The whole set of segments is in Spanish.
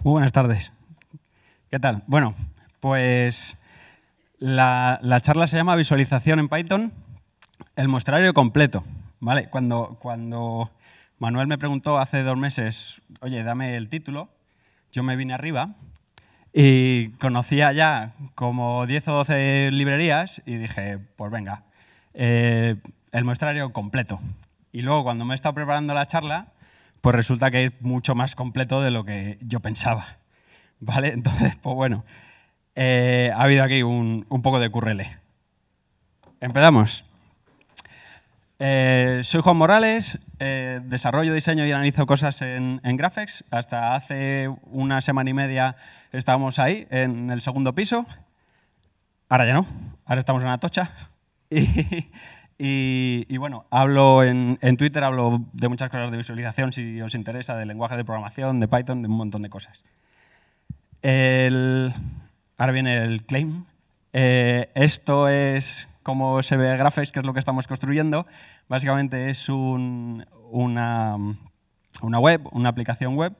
Muy buenas tardes. ¿Qué tal? Bueno, pues la charla se llama Visualización en Python, el muestrario completo. ¿Vale? Cuando Manuel me preguntó hace 2 meses, oye, dame el título, yo me vine arriba y conocía ya como 10 o 12 librerías y dije, pues venga, el muestrario completo. Y luego cuando me he estado preparando la charla, pues resulta que es mucho más completo de lo que yo pensaba. ¿Vale? Entonces, pues bueno, ha habido aquí un poco de currele. Empezamos. Soy Juan Morales, desarrollo, diseño y analizo cosas en Graphex. Hasta hace una semana y media estábamos ahí, en el segundo piso. Ahora ya no, ahora estamos en Atocha. Y bueno, hablo en Twitter, hablo de muchas cosas de visualización, si os interesa, de lenguaje de programación, de Python, de un montón de cosas. Ahora viene el claim. Esto es cómo se ve Graphex, que es lo que estamos construyendo. Básicamente es una web, una aplicación web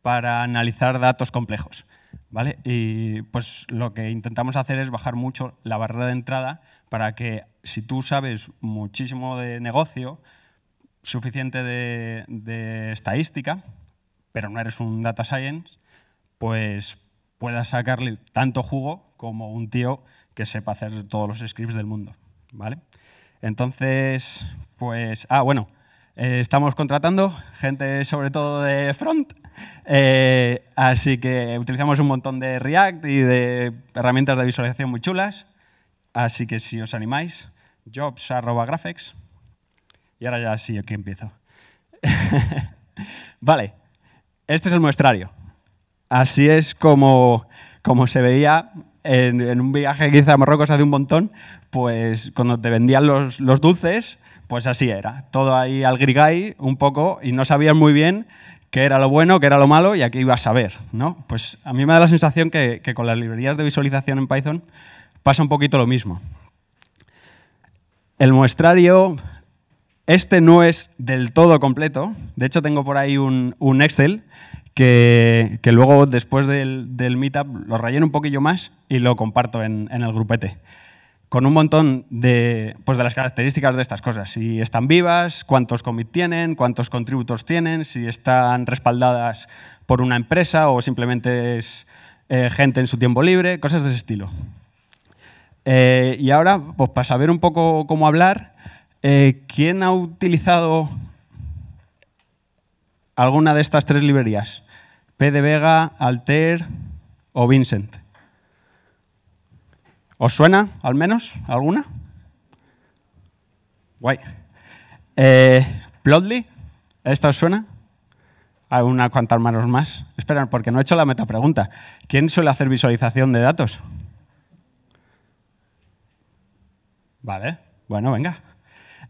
para analizar datos complejos. ¿Vale? Y pues lo que intentamos hacer es bajar mucho la barrera de entrada para que si tú sabes muchísimo de negocio, suficiente de estadística, pero no eres un data science, pues puedas sacarle tanto jugo como un tío que sepa hacer todos los scripts del mundo. ¿Vale? Entonces, pues, bueno, estamos contratando gente sobre todo de front, así que utilizamos un montón de React y de herramientas de visualización muy chulas, así que si os animáis, jobs@graphex. Y ahora ya sí, aquí empiezo. Vale, este es el muestrario. Así es como se veía en un viaje que hice a Marruecos hace un montón, pues cuando te vendían los dulces, pues así era. Todo ahí al grigay un poco y no sabías muy bien qué era lo bueno, qué era lo malo y a qué ibas a ver, ¿no? Pues a mí me da la sensación que con las librerías de visualización en Python pasa un poquito lo mismo. El muestrario, este no es del todo completo. De hecho, tengo por ahí un Excel que luego, después del meetup, lo relleno un poquillo más y lo comparto en el grupete. Con un montón de las características de estas cosas. Si están vivas, cuántos commits tienen, cuántos contributors tienen, si están respaldadas por una empresa o simplemente es gente en su tiempo libre, cosas de ese estilo. Y ahora, pues para saber un poco cómo hablar, ¿quién ha utilizado alguna de estas 3 librerías? PDVega, Altair o Vincent. ¿Os suena, al menos, alguna? Guay. Plotly, ¿esta os suena? Hay unas cuantas manos más. Espera, porque no he hecho la metapregunta. ¿Quién suele hacer visualización de datos? Vale, bueno, venga.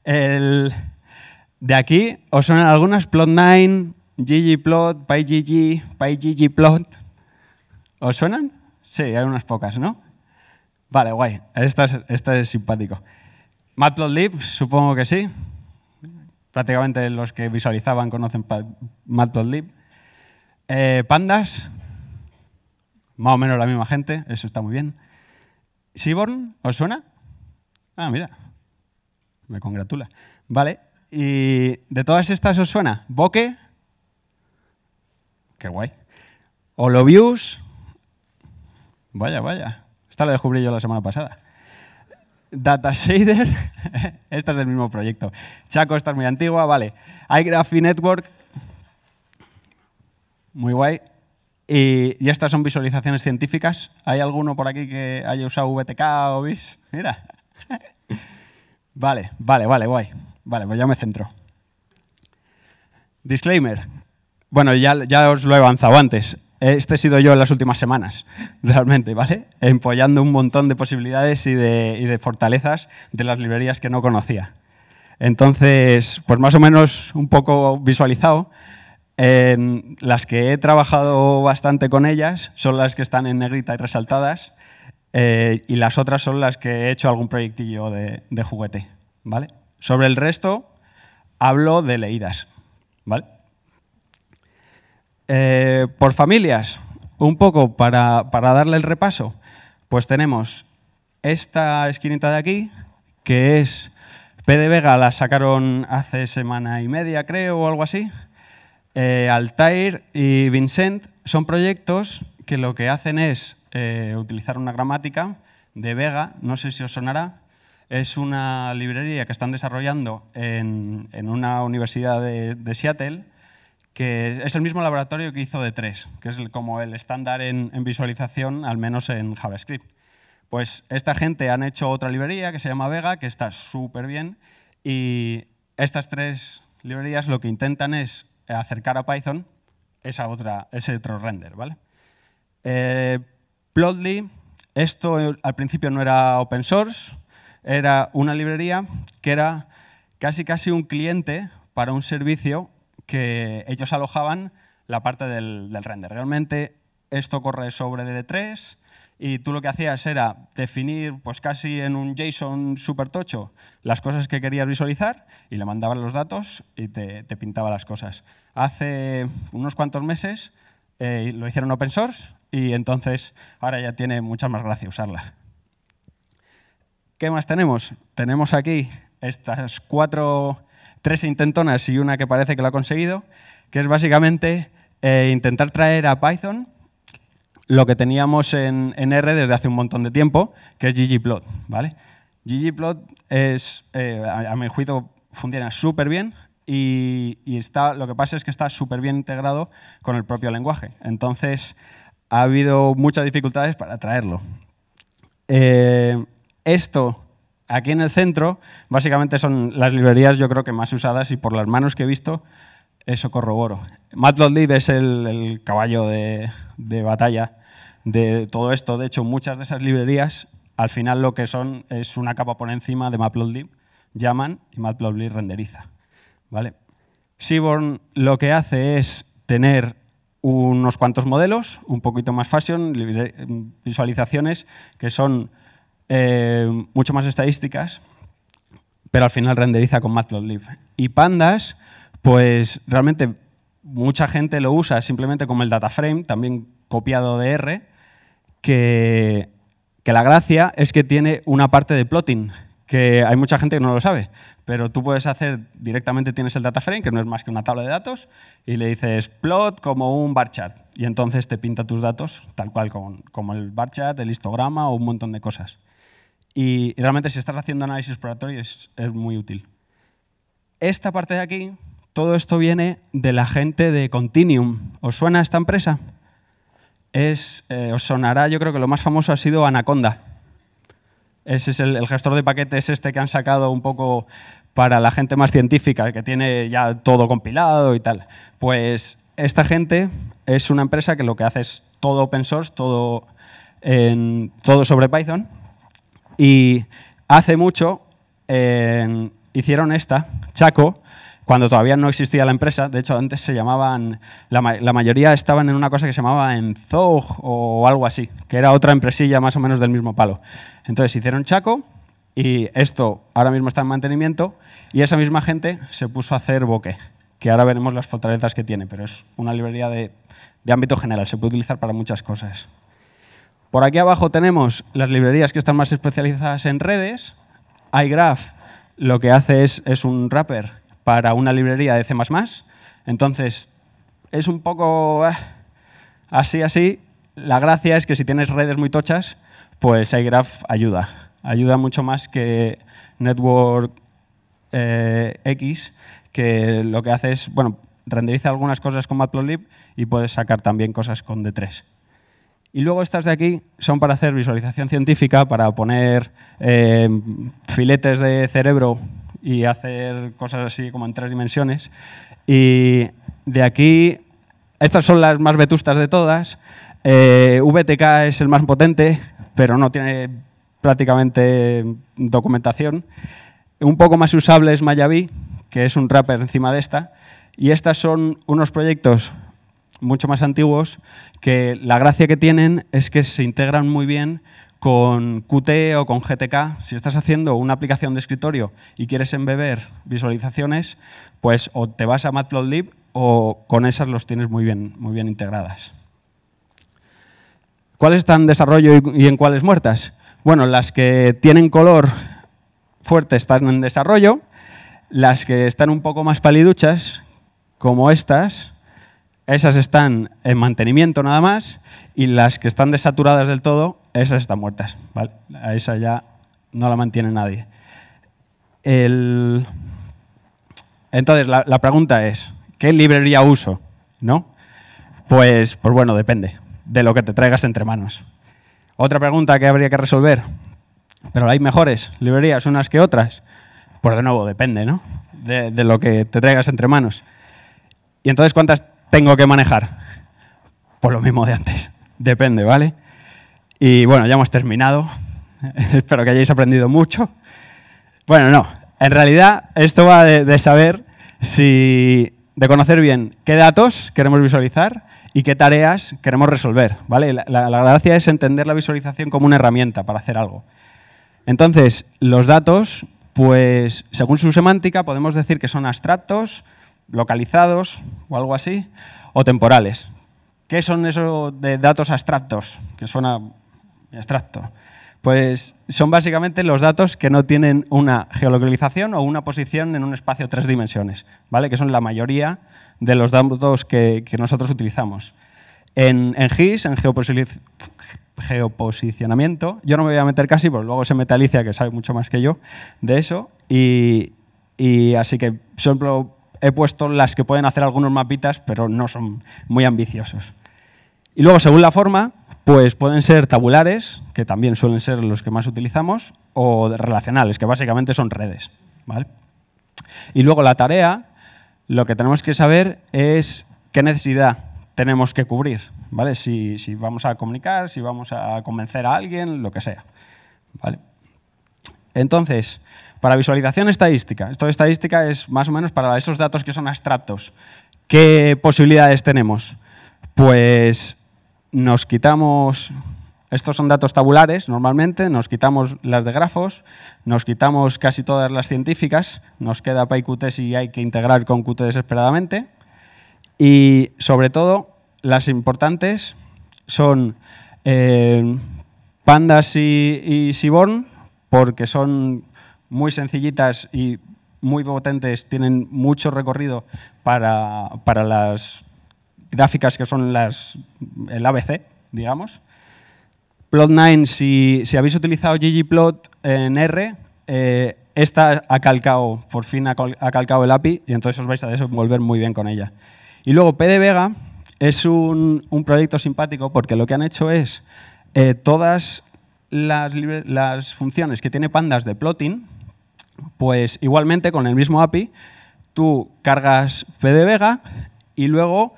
De aquí, ¿os suenan algunas? Plot9, ggplot, pygg, pyggplot. ¿Os suenan? Sí, hay unas pocas, ¿no? Vale, guay. Esta es simpático. Matplotlib, supongo que sí. Prácticamente los que visualizaban conocen Matplotlib. Pandas, más o menos la misma gente, eso está muy bien. Seaborn, ¿os suena? Ah, mira, me congratula. Vale, y de todas estas os suena Bokeh, qué guay. Holovius, vaya. Esta la descubrí yo la semana pasada. Datashader, esta es del mismo proyecto. Chaco, esta es muy antigua, vale. iGraphy Network, muy guay. Y estas son visualizaciones científicas. ¿Hay alguno por aquí que haya usado VTK o BIS? Mira. Vale, guay. Vale, pues ya me centro. Disclaimer. Bueno, ya os lo he avanzado antes. Este he sido yo en las últimas semanas, realmente, ¿vale? Empollando un montón de posibilidades y de fortalezas de las librerías que no conocía. Entonces, pues más o menos un poco visualizado. Las que he trabajado bastante con ellas son las que están en negrita y resaltadas, y las otras son las que he hecho algún proyectillo de juguete, ¿vale? Sobre el resto, hablo de leídas, ¿vale? Por familias, un poco para darle el repaso, pues tenemos esta esquinita de aquí, que es PDVega, la sacaron hace semana y media, creo, o algo así. Altair y Vincent son proyectos que lo que hacen es utilizar una gramática de Vega, no sé si os sonará. Es una librería que están desarrollando en una universidad de Seattle, que es el mismo laboratorio que hizo D3, que es como el estándar en visualización, al menos en JavaScript. Pues esta gente han hecho otra librería que se llama Vega, que está súper bien, y estas tres librerías lo que intentan es acercar a Python ese otro render, ¿vale? Plotly, esto al principio no era open source, era una librería que era casi un cliente para un servicio que ellos alojaban la parte del render. Realmente esto corre sobre DD3 y tú lo que hacías era definir pues casi en un JSON súper tocho las cosas que querías visualizar y le mandabas los datos y te pintaba las cosas. Hace unos cuantos meses lo hicieron open source y entonces ahora ya tiene mucha más gracia usarla. ¿Qué más tenemos? Tenemos aquí estas tres intentonas y una que parece que lo ha conseguido, que es básicamente intentar traer a Python lo que teníamos en R desde hace un montón de tiempo, que es ggplot, ¿vale? ggplot es, a mi juicio, funciona súper bien y lo que pasa es que está súper bien integrado con el propio lenguaje. Entonces, ha habido muchas dificultades para traerlo. Esto, aquí en el centro, básicamente son las librerías yo creo que más usadas y por las manos que he visto, eso corroboro. Matplotlib es el caballo de batalla de todo esto. De hecho, muchas de esas librerías, al final lo que son es una capa por encima de Matplotlib, llaman y Matplotlib renderiza, ¿vale? Seaborn lo que hace es tener unos cuantos modelos, un poquito más fashion, visualizaciones que son mucho más estadísticas, pero al final renderiza con Matplotlib. Y Pandas, pues realmente mucha gente lo usa simplemente como el data frame, también copiado de R, que la gracia es que tiene una parte de plotting, que hay mucha gente que no lo sabe, pero tú puedes hacer directamente, tienes el data frame, que no es más que una tabla de datos, y le dices plot como un bar chart, y entonces te pinta tus datos tal cual como el bar chart, el histograma o un montón de cosas. Y realmente si estás haciendo análisis exploratorio es muy útil. Esta parte de aquí, todo esto viene de la gente de Continuum. ¿Os suena esta empresa? Os sonará, yo creo que lo más famoso ha sido Anaconda. Ese es el gestor de paquetes que han sacado un poco para la gente más científica, que tiene ya todo compilado y tal. Pues esta gente es una empresa que lo que hace es todo open source, todo sobre Python. Y hace mucho hicieron Chaco, cuando todavía no existía la empresa. De hecho, antes se llamaban, la mayoría estaban en una cosa que se llamaba Enzog o algo así, que era otra empresilla más o menos del mismo palo. Entonces hicieron Chaco y esto ahora mismo está en mantenimiento y esa misma gente se puso a hacer Bokeh, que ahora veremos las fortalezas que tiene, pero es una librería de ámbito general, se puede utilizar para muchas cosas. Por aquí abajo tenemos las librerías que están más especializadas en redes. iGraph lo que hace es un wrapper para una librería de C++. Entonces, es un poco así. La gracia es que si tienes redes muy tochas, pues iGraph ayuda. Ayuda mucho más que Network X, que lo que hace es, bueno, renderiza algunas cosas con Matplotlib y puedes sacar también cosas con D3. Y luego estas de aquí son para hacer visualización científica, para poner filetes de cerebro y hacer cosas así como en 3 dimensiones. Y de aquí, estas son las más vetustas de todas. VTK es el más potente, pero no tiene prácticamente documentación. Un poco más usable es Mayavi, que es un wrapper encima de esta. Y estas son unos proyectos mucho más antiguos que la gracia que tienen es que se integran muy bien con Qt o con GTK. Si estás haciendo una aplicación de escritorio y quieres embeber visualizaciones, pues o te vas a Matplotlib o con esas los tienes muy bien integradas. ¿Cuáles están en desarrollo y en cuáles muertas? Bueno, las que tienen color fuerte están en desarrollo, las que están un poco más paliduchas, como estas, esas están en mantenimiento nada más, y las que están desaturadas del todo, esas están muertas, ¿vale? A esa ya no la mantiene nadie. Entonces, la pregunta es, ¿qué librería uso? ¿No? Pues bueno, depende de lo que te traigas entre manos. Otra pregunta que habría que resolver, ¿pero hay mejores librerías unas que otras? Pues de nuevo, depende, ¿no? De lo que te traigas entre manos. Y entonces, ¿cuántas tengo que manejar? Pues lo mismo de antes. Depende, ¿vale? Y bueno, ya hemos terminado. Espero que hayáis aprendido mucho. Bueno, no. En realidad, esto va de saber de conocer bien qué datos queremos visualizar y qué tareas queremos resolver, ¿vale? La gracia es entender la visualización como una herramienta para hacer algo. Entonces, los datos, pues según su semántica, podemos decir que son abstractos, localizados o algo así, o temporales. ¿Qué son esos de datos abstractos? Que suena abstracto. Pues son básicamente los datos que no tienen una geolocalización o una posición en un espacio 3 dimensiones, ¿vale? Que son la mayoría de los datos que nosotros utilizamos. En GIS, en geoposicionamiento, yo no me voy a meter casi, porque luego se mete Alicia, que sabe mucho más que yo de eso, y así que solo he puesto las que pueden hacer algunos mapitas, pero no son muy ambiciosos. Y luego, según la forma, pues pueden ser tabulares, que también suelen ser los que más utilizamos, o relacionales, que básicamente son redes, ¿vale? Y luego la tarea, lo que tenemos que saber es qué necesidad tenemos que cubrir, ¿vale? Si vamos a comunicar, si vamos a convencer a alguien, lo que sea, ¿vale? Entonces, para visualización estadística, esto de estadística es más o menos para esos datos que son abstractos. ¿Qué posibilidades tenemos? Pues nos quitamos, estos son datos tabulares normalmente, nos quitamos las de grafos, nos quitamos casi todas las científicas, nos queda PyQt si hay que integrar con Qt desesperadamente, y sobre todo las importantes son pandas y seaborn, porque son muy sencillitas y muy potentes, tienen mucho recorrido para las gráficas que son el ABC, digamos. Plot9, si habéis utilizado ggplot en R, esta ha calcado, por fin ha calcado el API, y entonces os vais a desenvolver muy bien con ella. Y luego PDVega es un proyecto simpático porque lo que han hecho es todas las funciones que tiene pandas de plotting, pues igualmente con el mismo API tú cargas PDVega y luego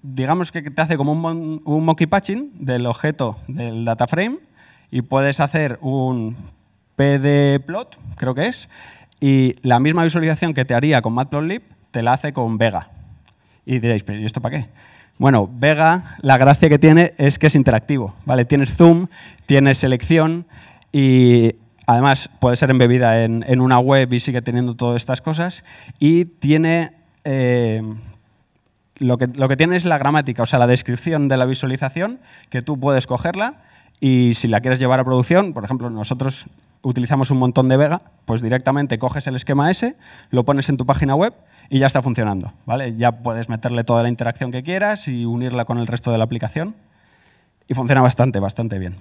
digamos que te hace como un monkey patching del objeto del data frame y puedes hacer un pdplot, creo que es, y la misma visualización que te haría con Matplotlib te la hace con Vega. Y diréis, ¿pero ¿y esto para qué? Bueno, Vega, la gracia que tiene es que es interactivo, ¿vale? Tienes zoom, tienes selección y además puede ser embebida en una web y sigue teniendo todas estas cosas y tiene lo que tiene es la gramática, o sea, la descripción de la visualización, que tú puedes cogerla y si la quieres llevar a producción, por ejemplo, nosotros utilizamos un montón de Vega, pues directamente coges el esquema ese, lo pones en tu página web y ya está funcionando, ¿vale? Ya puedes meterle toda la interacción que quieras y unirla con el resto de la aplicación y funciona bastante bien,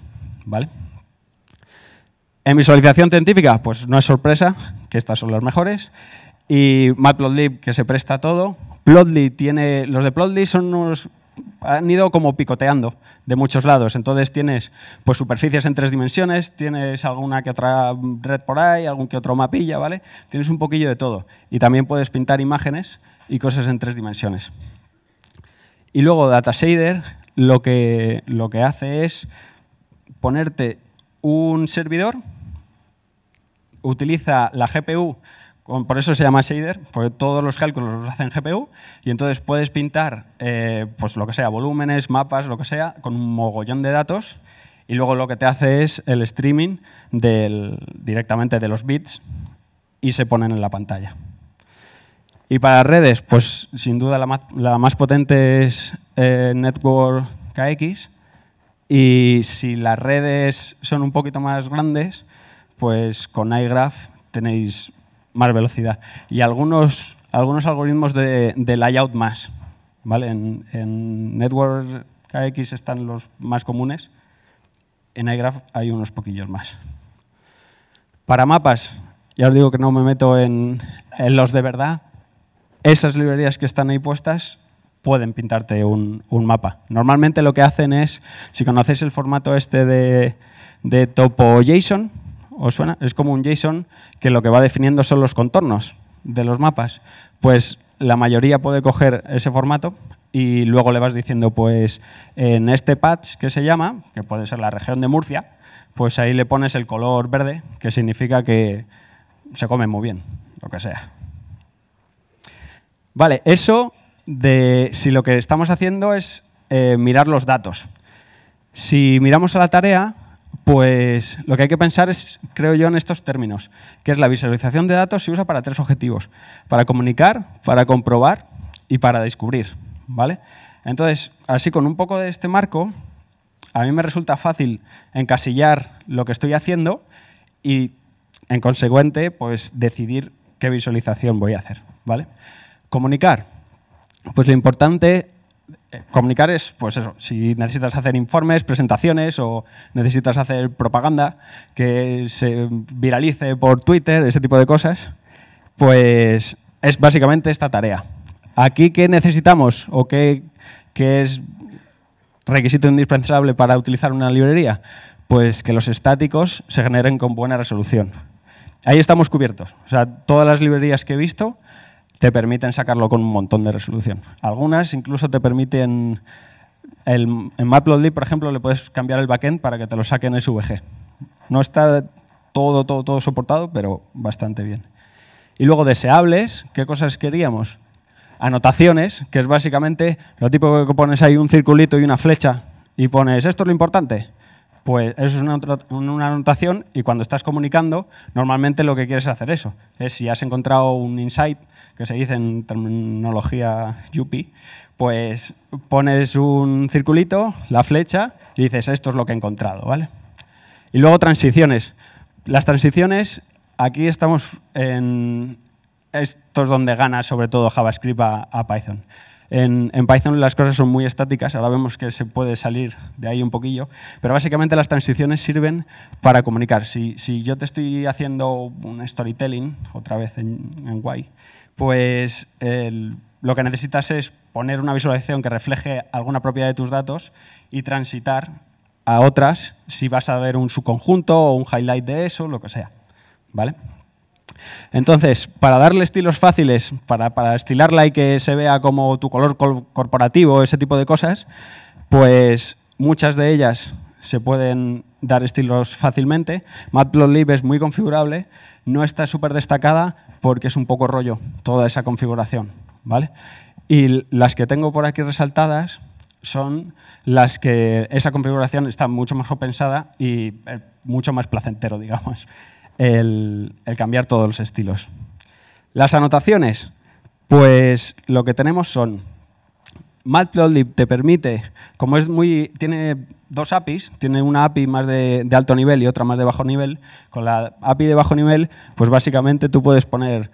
¿vale? En visualización científica, pues no es sorpresa que estas son las mejores. Y Matplotlib, que se presta a todo. Plotly tiene, los de Plotly son unos, han ido como picoteando de muchos lados. Entonces tienes pues, superficies en 3 dimensiones, tienes alguna que otra red por ahí, algún que otro mapilla, ¿vale? Tienes un poquillo de todo. Y también puedes pintar imágenes y cosas en 3 dimensiones. Y luego Datashader lo que hace es ponerte un servidor, utiliza la GPU, por eso se llama shader, porque todos los cálculos los hacen GPU, y entonces puedes pintar pues lo que sea, volúmenes, mapas, lo que sea, con un mogollón de datos, y luego lo que te hace es el streaming directamente de los bits y se ponen en la pantalla. Y para redes, pues sin duda la más potente es Network KX, Y si las redes son un poquito más grandes, pues con iGraph tenéis más velocidad. Y algunos algoritmos de layout más. ¿Vale? En Network KX están los más comunes. En iGraph hay unos poquillos más. Para mapas, ya os digo que no me meto en los de verdad. Esas librerías que están ahí puestas pueden pintarte un mapa. Normalmente lo que hacen es, si conocéis el formato este de topo.json, ¿os suena? Es como un JSON que lo que va definiendo son los contornos de los mapas. Pues la mayoría puede coger ese formato y luego le vas diciendo, pues en este patch que se llama, que puede ser la región de Murcia, pues ahí le pones el color verde, que significa que se come muy bien, lo que sea. Vale, eso de si lo que estamos haciendo es mirar los datos. Si miramos a la tarea, pues lo que hay que pensar es, creo yo, en estos términos, que es la visualización de datos se usa para 3 objetivos: para comunicar, para comprobar y para descubrir. ¿Vale? Entonces, así con un poco de este marco, a mí me resulta fácil encasillar lo que estoy haciendo y, en consecuente, pues decidir qué visualización voy a hacer. ¿Vale? Comunicar. Pues lo importante, comunicar es, pues eso, si necesitas hacer informes, presentaciones o necesitas hacer propaganda que se viralice por Twitter, ese tipo de cosas, pues es básicamente esta tarea. Aquí, ¿qué necesitamos o qué es requisito indispensable para utilizar una librería? Pues que los estáticos se generen con buena resolución. Ahí estamos cubiertos. O sea, todas las librerías que he visto te permiten sacarlo con un montón de resolución. Algunas incluso te permiten, en Matplotlib, por ejemplo, le puedes cambiar el backend para que te lo saque en SVG. No está todo soportado, pero bastante bien. Y luego deseables, ¿qué cosas queríamos? Anotaciones, que es básicamente lo típico que pones ahí un circulito y una flecha y pones, ¿esto es lo importante? Pues eso es una anotación y cuando estás comunicando, normalmente lo que quieres es hacer eso. Es si has encontrado un insight, que se dice en terminología Yuppie, pues pones un circulito, la flecha y dices, esto es lo que he encontrado. ¿Vale? Y luego transiciones. Las transiciones, aquí estamos en... Esto es donde gana sobre todo JavaScript a Python. En Python las cosas son muy estáticas, ahora vemos que se puede salir de ahí un poquillo, pero básicamente las transiciones sirven para comunicar. Si yo te estoy haciendo un storytelling, otra vez en Y, pues lo que necesitas es poner una visualización que refleje alguna propiedad de tus datos y transitar a otras si vas a ver un subconjunto o un highlight de eso, lo que sea. ¿Vale? Entonces, para darle estilos fáciles, para estilarla y que se vea como tu color corporativo, ese tipo de cosas, pues muchas de ellas se pueden dar estilos fácilmente. Matplotlib es muy configurable, no está súper destacada porque es un poco rollo toda esa configuración. ¿Vale? Y las que tengo por aquí resaltadas son las que esa configuración está mucho mejor pensada y mucho más placentero, digamos. El cambiar todos los estilos. Las anotaciones, pues lo que tenemos son, Matplotlib te permite, como tiene 2 APIs, tiene una API más de alto nivel y otra más de bajo nivel. Con la API de bajo nivel, pues básicamente tú puedes poner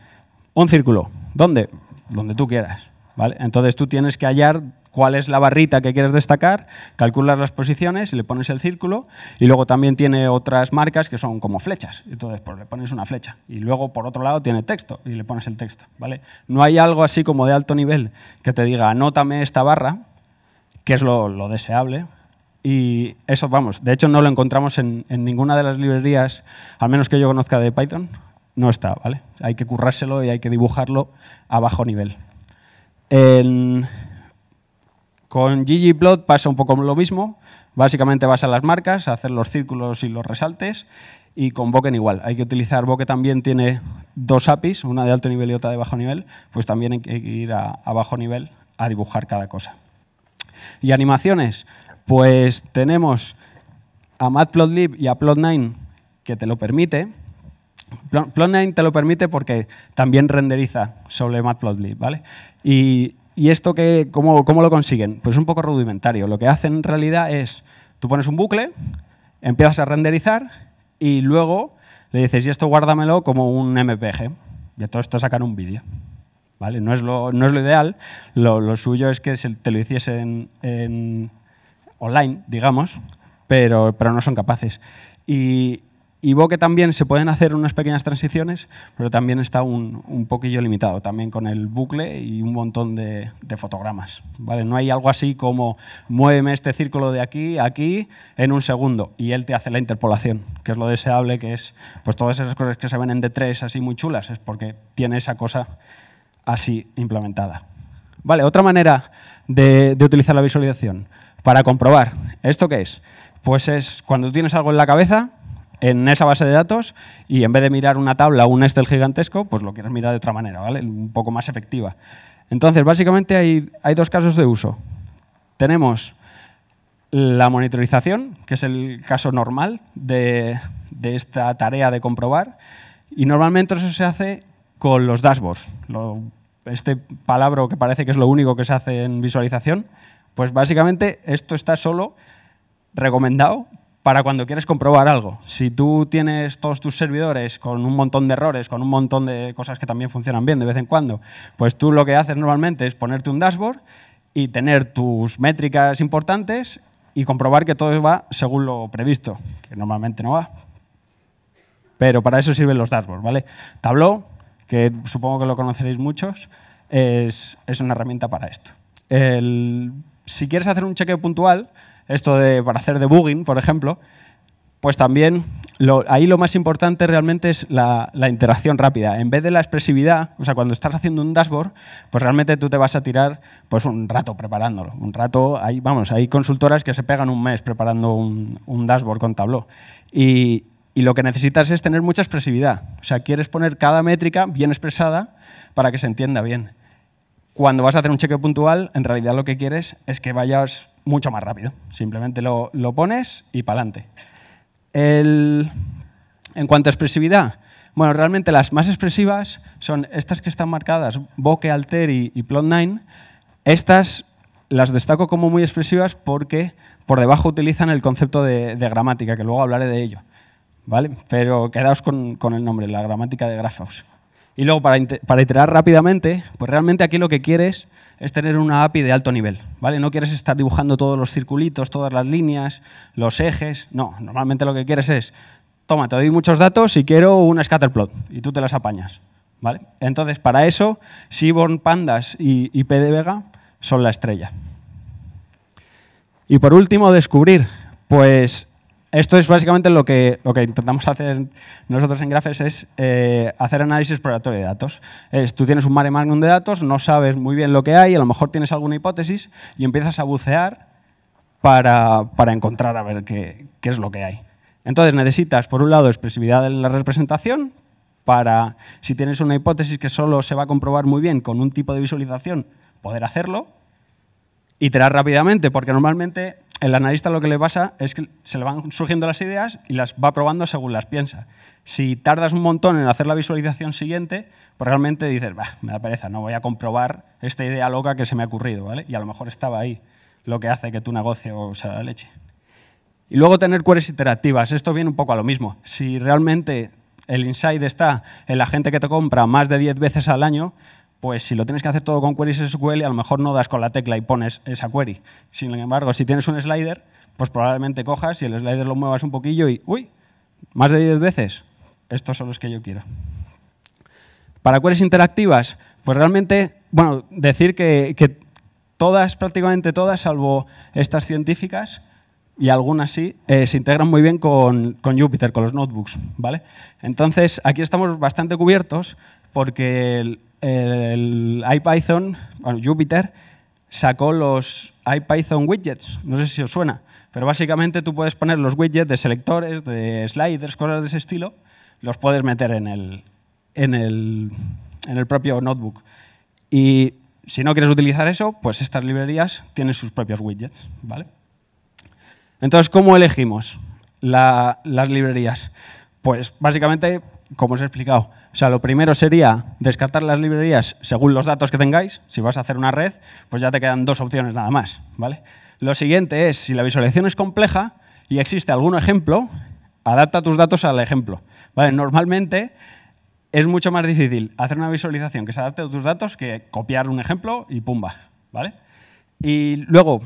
un círculo. ¿Dónde? Donde tú quieras. ¿Vale? Entonces tú tienes que hallar cuál es la barrita que quieres destacar, calculas las posiciones, le pones el círculo y luego también tiene otras marcas que son como flechas. Entonces pues le pones una flecha y luego por otro lado tiene texto y le pones el texto. ¿Vale? No hay algo así como de alto nivel que te diga anótame esta barra, que es lo deseable. Y eso, vamos, de hecho no lo encontramos en ninguna de las librerías, al menos que yo conozca de Python, no está. ¿Vale? Hay que currárselo y hay que dibujarlo a bajo nivel. Con ggplot pasa un poco lo mismo. Básicamente vas a las marcas, a hacer los círculos y los resaltes, y con Bokeh igual. Hay que utilizar, Bokeh también tiene 2 APIs, una de alto nivel y otra de bajo nivel, pues también hay que ir a bajo nivel a dibujar cada cosa. Y animaciones, pues tenemos a Matplotlib y a Plot9 que te lo permite. Plot9 te lo permite porque también renderiza sobre Matplotlib, ¿vale? ¿Y esto cómo lo consiguen? Pues un poco rudimentario. Lo que hacen en realidad es Tú pones un bucle, empiezas a renderizar y luego le dices, y esto guárdamelo como un MPG. Y todo esto sacar un vídeo. ¿Vale? No es lo ideal, lo suyo es que te lo hiciese online, digamos, pero no son capaces. Y veo que también se pueden hacer unas pequeñas transiciones, pero también está un poquillo limitado, también con el bucle y un montón de fotogramas. ¿Vale? No hay algo así como muéveme este círculo de aquí a aquí en un segundo y él te hace la interpolación, que es lo deseable, que es pues todas esas cosas que se ven en D3 así muy chulas, es porque tiene esa cosa así implementada. Vale, otra manera de utilizar la visualización para comprobar. ¿Esto qué es? Pues es cuando tienes algo en la cabeza, en esa base de datos, y en vez de mirar una tabla o un Excel gigantesco, pues lo quieres mirar de otra manera, ¿vale? Un poco más efectiva. Entonces, básicamente hay dos casos de uso. Tenemos la monitorización, que es el caso normal de esta tarea de comprobar, y normalmente eso se hace con los dashboards. Este palabra que parece que es lo único que se hace en visualización, pues básicamente esto está solo recomendado para cuando quieres comprobar algo. Si tú tienes todos tus servidores con un montón de errores, con un montón de cosas que también funcionan bien de vez en cuando, pues tú lo que haces normalmente es ponerte un dashboard y tener tus métricas importantes y comprobar que todo va según lo previsto, que normalmente no va. Pero para eso sirven los dashboards, ¿vale? Tableau, que supongo que lo conoceréis muchos, es una herramienta para esto. Si quieres hacer un chequeo puntual, para hacer debugging, por ejemplo, pues también ahí lo más importante realmente es la interacción rápida. En vez de la expresividad, o sea, cuando estás haciendo un dashboard, pues realmente tú te vas a tirar pues un rato preparándolo. Un rato, hay consultoras que se pegan un mes preparando un dashboard con Tableau. Y lo que necesitas es tener mucha expresividad. O sea, quieres poner cada métrica bien expresada para que se entienda bien. Cuando vas a hacer un chequeo puntual, en realidad lo que quieres es que vayas mucho más rápido. Simplemente lo pones y para adelante. En cuanto a expresividad, bueno, realmente las más expresivas son estas que están marcadas, Bokeh, Alter y Plot9. Estas las destaco como muy expresivas porque por debajo utilizan el concepto de gramática, que luego hablaré de ello. ¿Vale? Pero quedaos con el nombre, la gramática de Graphhouse. Y luego, para iterar rápidamente, pues realmente aquí lo que quieres es tener una API de alto nivel. ¿Vale? No quieres estar dibujando todos los circulitos, todas las líneas, los ejes. No, normalmente lo que quieres es, toma, te doy muchos datos y quiero un scatterplot, y tú te las apañas. ¿Vale? Entonces, para eso, Seaborn, Pandas y PDVega son la estrella. Y por último, descubrir, pues esto es básicamente lo que intentamos hacer nosotros en Graphes, es hacer análisis exploratorio de datos. Tú tienes un mare magnum de datos, no sabes muy bien lo que hay, a lo mejor tienes alguna hipótesis y empiezas a bucear para encontrar a ver qué es lo que hay. Entonces necesitas, por un lado, expresividad en la representación, para, si tienes una hipótesis que solo se va a comprobar muy bien con un tipo de visualización, poder hacerlo. Iterar rápidamente, porque normalmente el analista lo que le pasa es que se le van surgiendo las ideas y las va probando según las piensa. Si tardas un montón en hacer la visualización siguiente, pues realmente dices, bah, me da pereza, no voy a comprobar esta idea loca que se me ha ocurrido, ¿vale? Y a lo mejor estaba ahí, lo que hace que tu negocio sea la leche. Y luego tener queries iterativas. Esto viene un poco a lo mismo. Si realmente el insight está en la gente que te compra más de 10 veces al año, pues si lo tienes que hacer todo con queries SQL, a lo mejor no das con la tecla y pones esa query. Sin embargo, si tienes un slider, pues probablemente cojas y el slider lo muevas un poquillo y, uy, más de 10 veces, estos son los que yo quiero. Para queries interactivas, pues realmente, bueno, decir que todas, prácticamente todas, salvo estas científicas y algunas sí, se integran muy bien con Jupyter, con los notebooks, ¿vale? Entonces, aquí estamos bastante cubiertos porque el IPython, bueno, Jupyter, sacó los IPython widgets. No sé si os suena, pero básicamente tú puedes poner los widgets de selectores, de sliders, cosas de ese estilo, los puedes meter en el propio notebook. Y si no quieres utilizar eso, pues estas librerías tienen sus propios widgets, ¿vale? Entonces, ¿cómo elegimos las librerías? Pues básicamente, como os he explicado, o sea, lo primero sería descartar las librerías según los datos que tengáis. Si vas a hacer una red, pues ya te quedan dos opciones nada más, ¿vale? Lo siguiente es, si la visualización es compleja y existe algún ejemplo, adapta tus datos al ejemplo. ¿Vale? Normalmente es mucho más difícil hacer una visualización que se adapte a tus datos que copiar un ejemplo y pumba. ¿Vale? Y luego,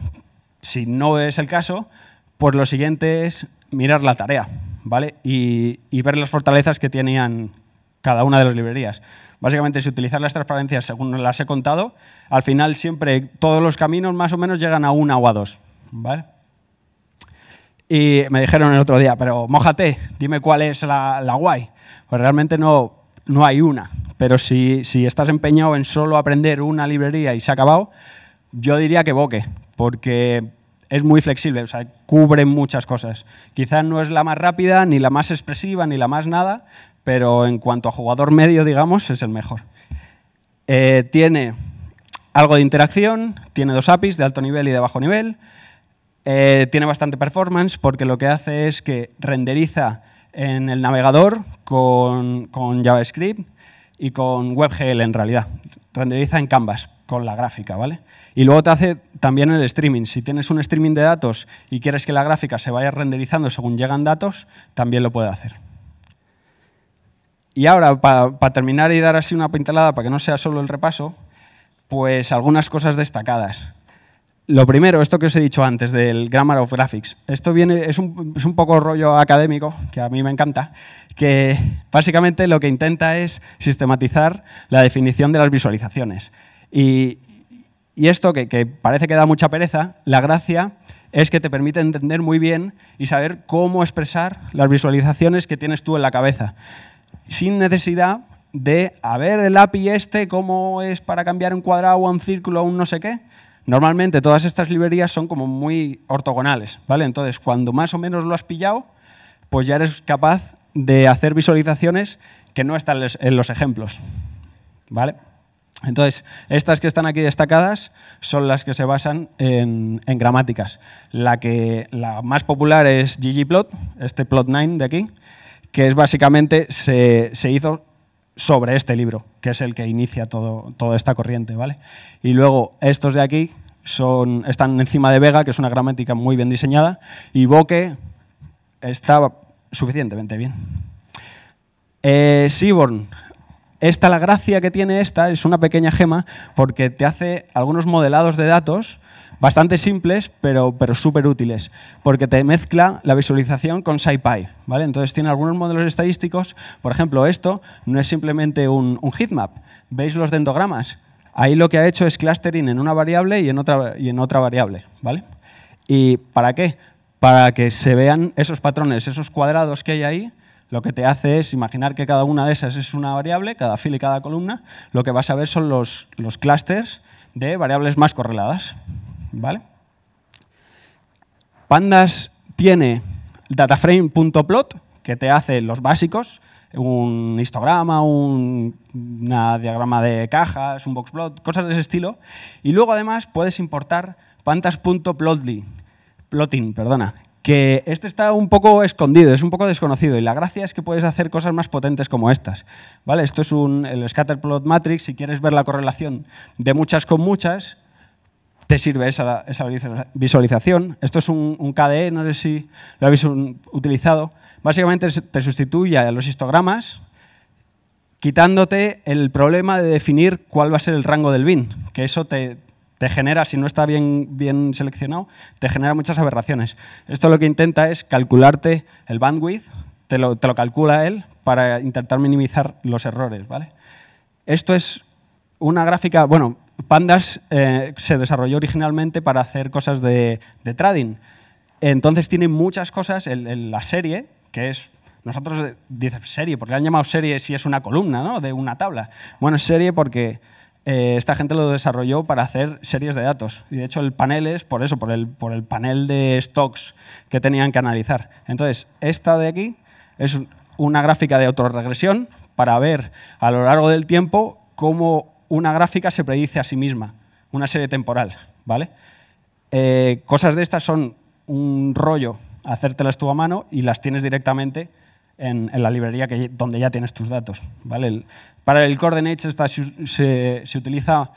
si no es el caso, pues lo siguiente es mirar la tarea, ¿vale? Y ver las fortalezas que tenían cada una de las librerías. Básicamente, si utilizar las transparencias según las he contado, al final siempre todos los caminos más o menos llegan a una o a dos, ¿vale? Y me dijeron el otro día, pero mójate, dime cuál es la guay. Pues realmente no hay una, pero si estás empeñado en solo aprender una librería y se ha acabado, yo diría que Bokeh, porque es muy flexible, o sea, cubre muchas cosas. Quizás no es la más rápida, ni la más expresiva, ni la más nada, pero en cuanto a jugador medio, digamos, es el mejor. Tiene algo de interacción, tiene 2 APIs de alto nivel y de bajo nivel, tiene bastante performance porque lo que hace es que renderiza en el navegador con JavaScript y con WebGL en realidad. Renderiza en Canvas con la gráfica, ¿vale? Y luego te hace también el streaming. Si tienes un streaming de datos y quieres que la gráfica se vaya renderizando según llegan datos, también lo puede hacer. Y ahora, para terminar y dar así una pincelada, para que no sea solo el repaso, pues algunas cosas destacadas. Lo primero, esto que os he dicho antes, del Grammar of Graphics. Esto es un poco rollo académico, que a mí me encanta, que básicamente lo que intenta es sistematizar la definición de las visualizaciones. Y esto, que parece que da mucha pereza, la gracia es que te permite entender muy bien y saber cómo expresar las visualizaciones que tienes tú en la cabeza, sin necesidad de, a ver, el API cómo es para cambiar un cuadrado o un círculo o un no sé qué. Normalmente todas estas librerías son como muy ortogonales, ¿vale? Entonces, cuando más o menos lo has pillado, pues ya eres capaz de hacer visualizaciones que no están en los ejemplos, ¿vale? Entonces, estas que están aquí destacadas son las que se basan en gramáticas. La más popular es ggplot, este plot9 de aquí, que es básicamente se hizo sobre este libro, que es el que inicia toda esta corriente, ¿vale? Y luego estos de aquí están encima de Vega, que es una gramática muy bien diseñada, y Bokeh está suficientemente bien. Seaborn. La gracia que tiene es una pequeña gema porque te hace algunos modelados de datos bastante simples, pero súper útiles, porque te mezcla la visualización con SciPy, ¿vale? Entonces tiene algunos modelos estadísticos. Por ejemplo, esto no es simplemente un heatmap. ¿Veis los dentogramas? Ahí lo que ha hecho es clustering en una variable y en otra variable, ¿vale? ¿Y para qué? Para que se vean esos patrones, esos cuadrados que hay ahí. Lo que te hace es imaginar que cada una de esas es una variable, cada fila y cada columna. Lo que vas a ver son los clusters de variables más correladas, ¿vale? Pandas tiene dataframe.plot, que te hace los básicos, un histograma, una diagrama de cajas, un boxplot, cosas de ese estilo. Y luego, además, puedes importar pandas.plotting, que está un poco escondido, es un poco desconocido. Y la gracia es que puedes hacer cosas más potentes como estas, ¿vale? Esto es el scatterplot matrix. Si quieres ver la correlación de muchas con muchas, te sirve esa visualización. Esto es un KDE, no sé si lo habéis utilizado. Básicamente te sustituye a los histogramas, quitándote el problema de definir cuál va a ser el rango del bin, que eso te genera, si no está bien seleccionado, te genera muchas aberraciones. Esto lo que intenta es calcularte el bandwidth, te lo calcula él para intentar minimizar los errores, ¿vale? Esto es una gráfica, bueno, Pandas se desarrolló originalmente para hacer cosas de trading. Entonces tiene muchas cosas en la serie, que es, nosotros dices serie, porque le han llamado serie si es una columna, ¿no?, de una tabla. Bueno, es serie porque esta gente lo desarrolló para hacer series de datos. Y de hecho el panel es por eso, por el panel de stocks que tenían que analizar. Entonces, esta de aquí es una gráfica de autorregresión para ver a lo largo del tiempo cómo una gráfica se predice a sí misma, una serie temporal, ¿vale? Cosas de estas son un rollo hacértelas tú a mano y las tienes directamente en la librería donde ya tienes tus datos, ¿vale? Para el coordinates se utiliza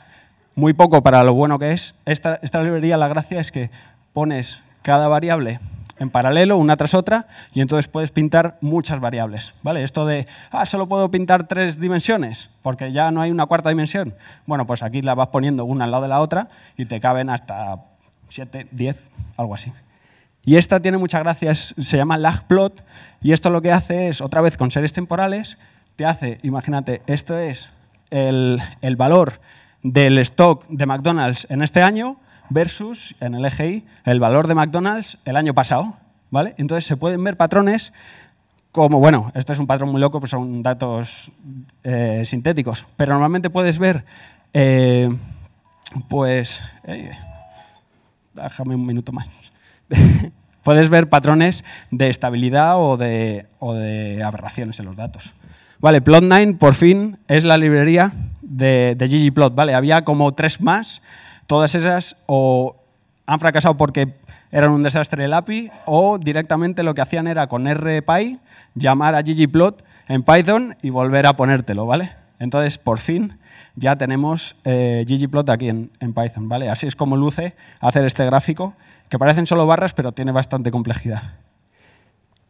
muy poco para lo bueno que es. Esta librería, la gracia es que pones cada variable en paralelo, una tras otra, y entonces puedes pintar muchas variables, ¿vale? Esto de, solo puedo pintar 3 dimensiones, porque ya no hay una cuarta dimensión. Bueno, pues aquí las vas poniendo una al lado de la otra y te caben hasta 7, 10, algo así. Y esta tiene muchas gracias, se llama lagplot, y esto lo que hace es, otra vez con series temporales, te hace, imagínate, esto es el valor del stock de McDonald's en este año, versus, en el eje Y, el valor de McDonald's el año pasado, ¿vale? Entonces se pueden ver patrones como, bueno, este es un patrón muy loco, pues son datos sintéticos, pero normalmente puedes ver, déjame un minuto más, puedes ver patrones de estabilidad o de aberraciones en los datos. Vale, Plot9, por fin, es la librería de ggplot, ¿vale? Había como 3 más. Todas esas o han fracasado porque eran un desastre el API o directamente lo que hacían era con RPy llamar a ggplot en Python y volver a ponértelo, ¿vale? Entonces, por fin, ya tenemos ggplot aquí en Python, ¿vale? Así es como luce hacer este gráfico, que parecen solo barras, pero tiene bastante complejidad.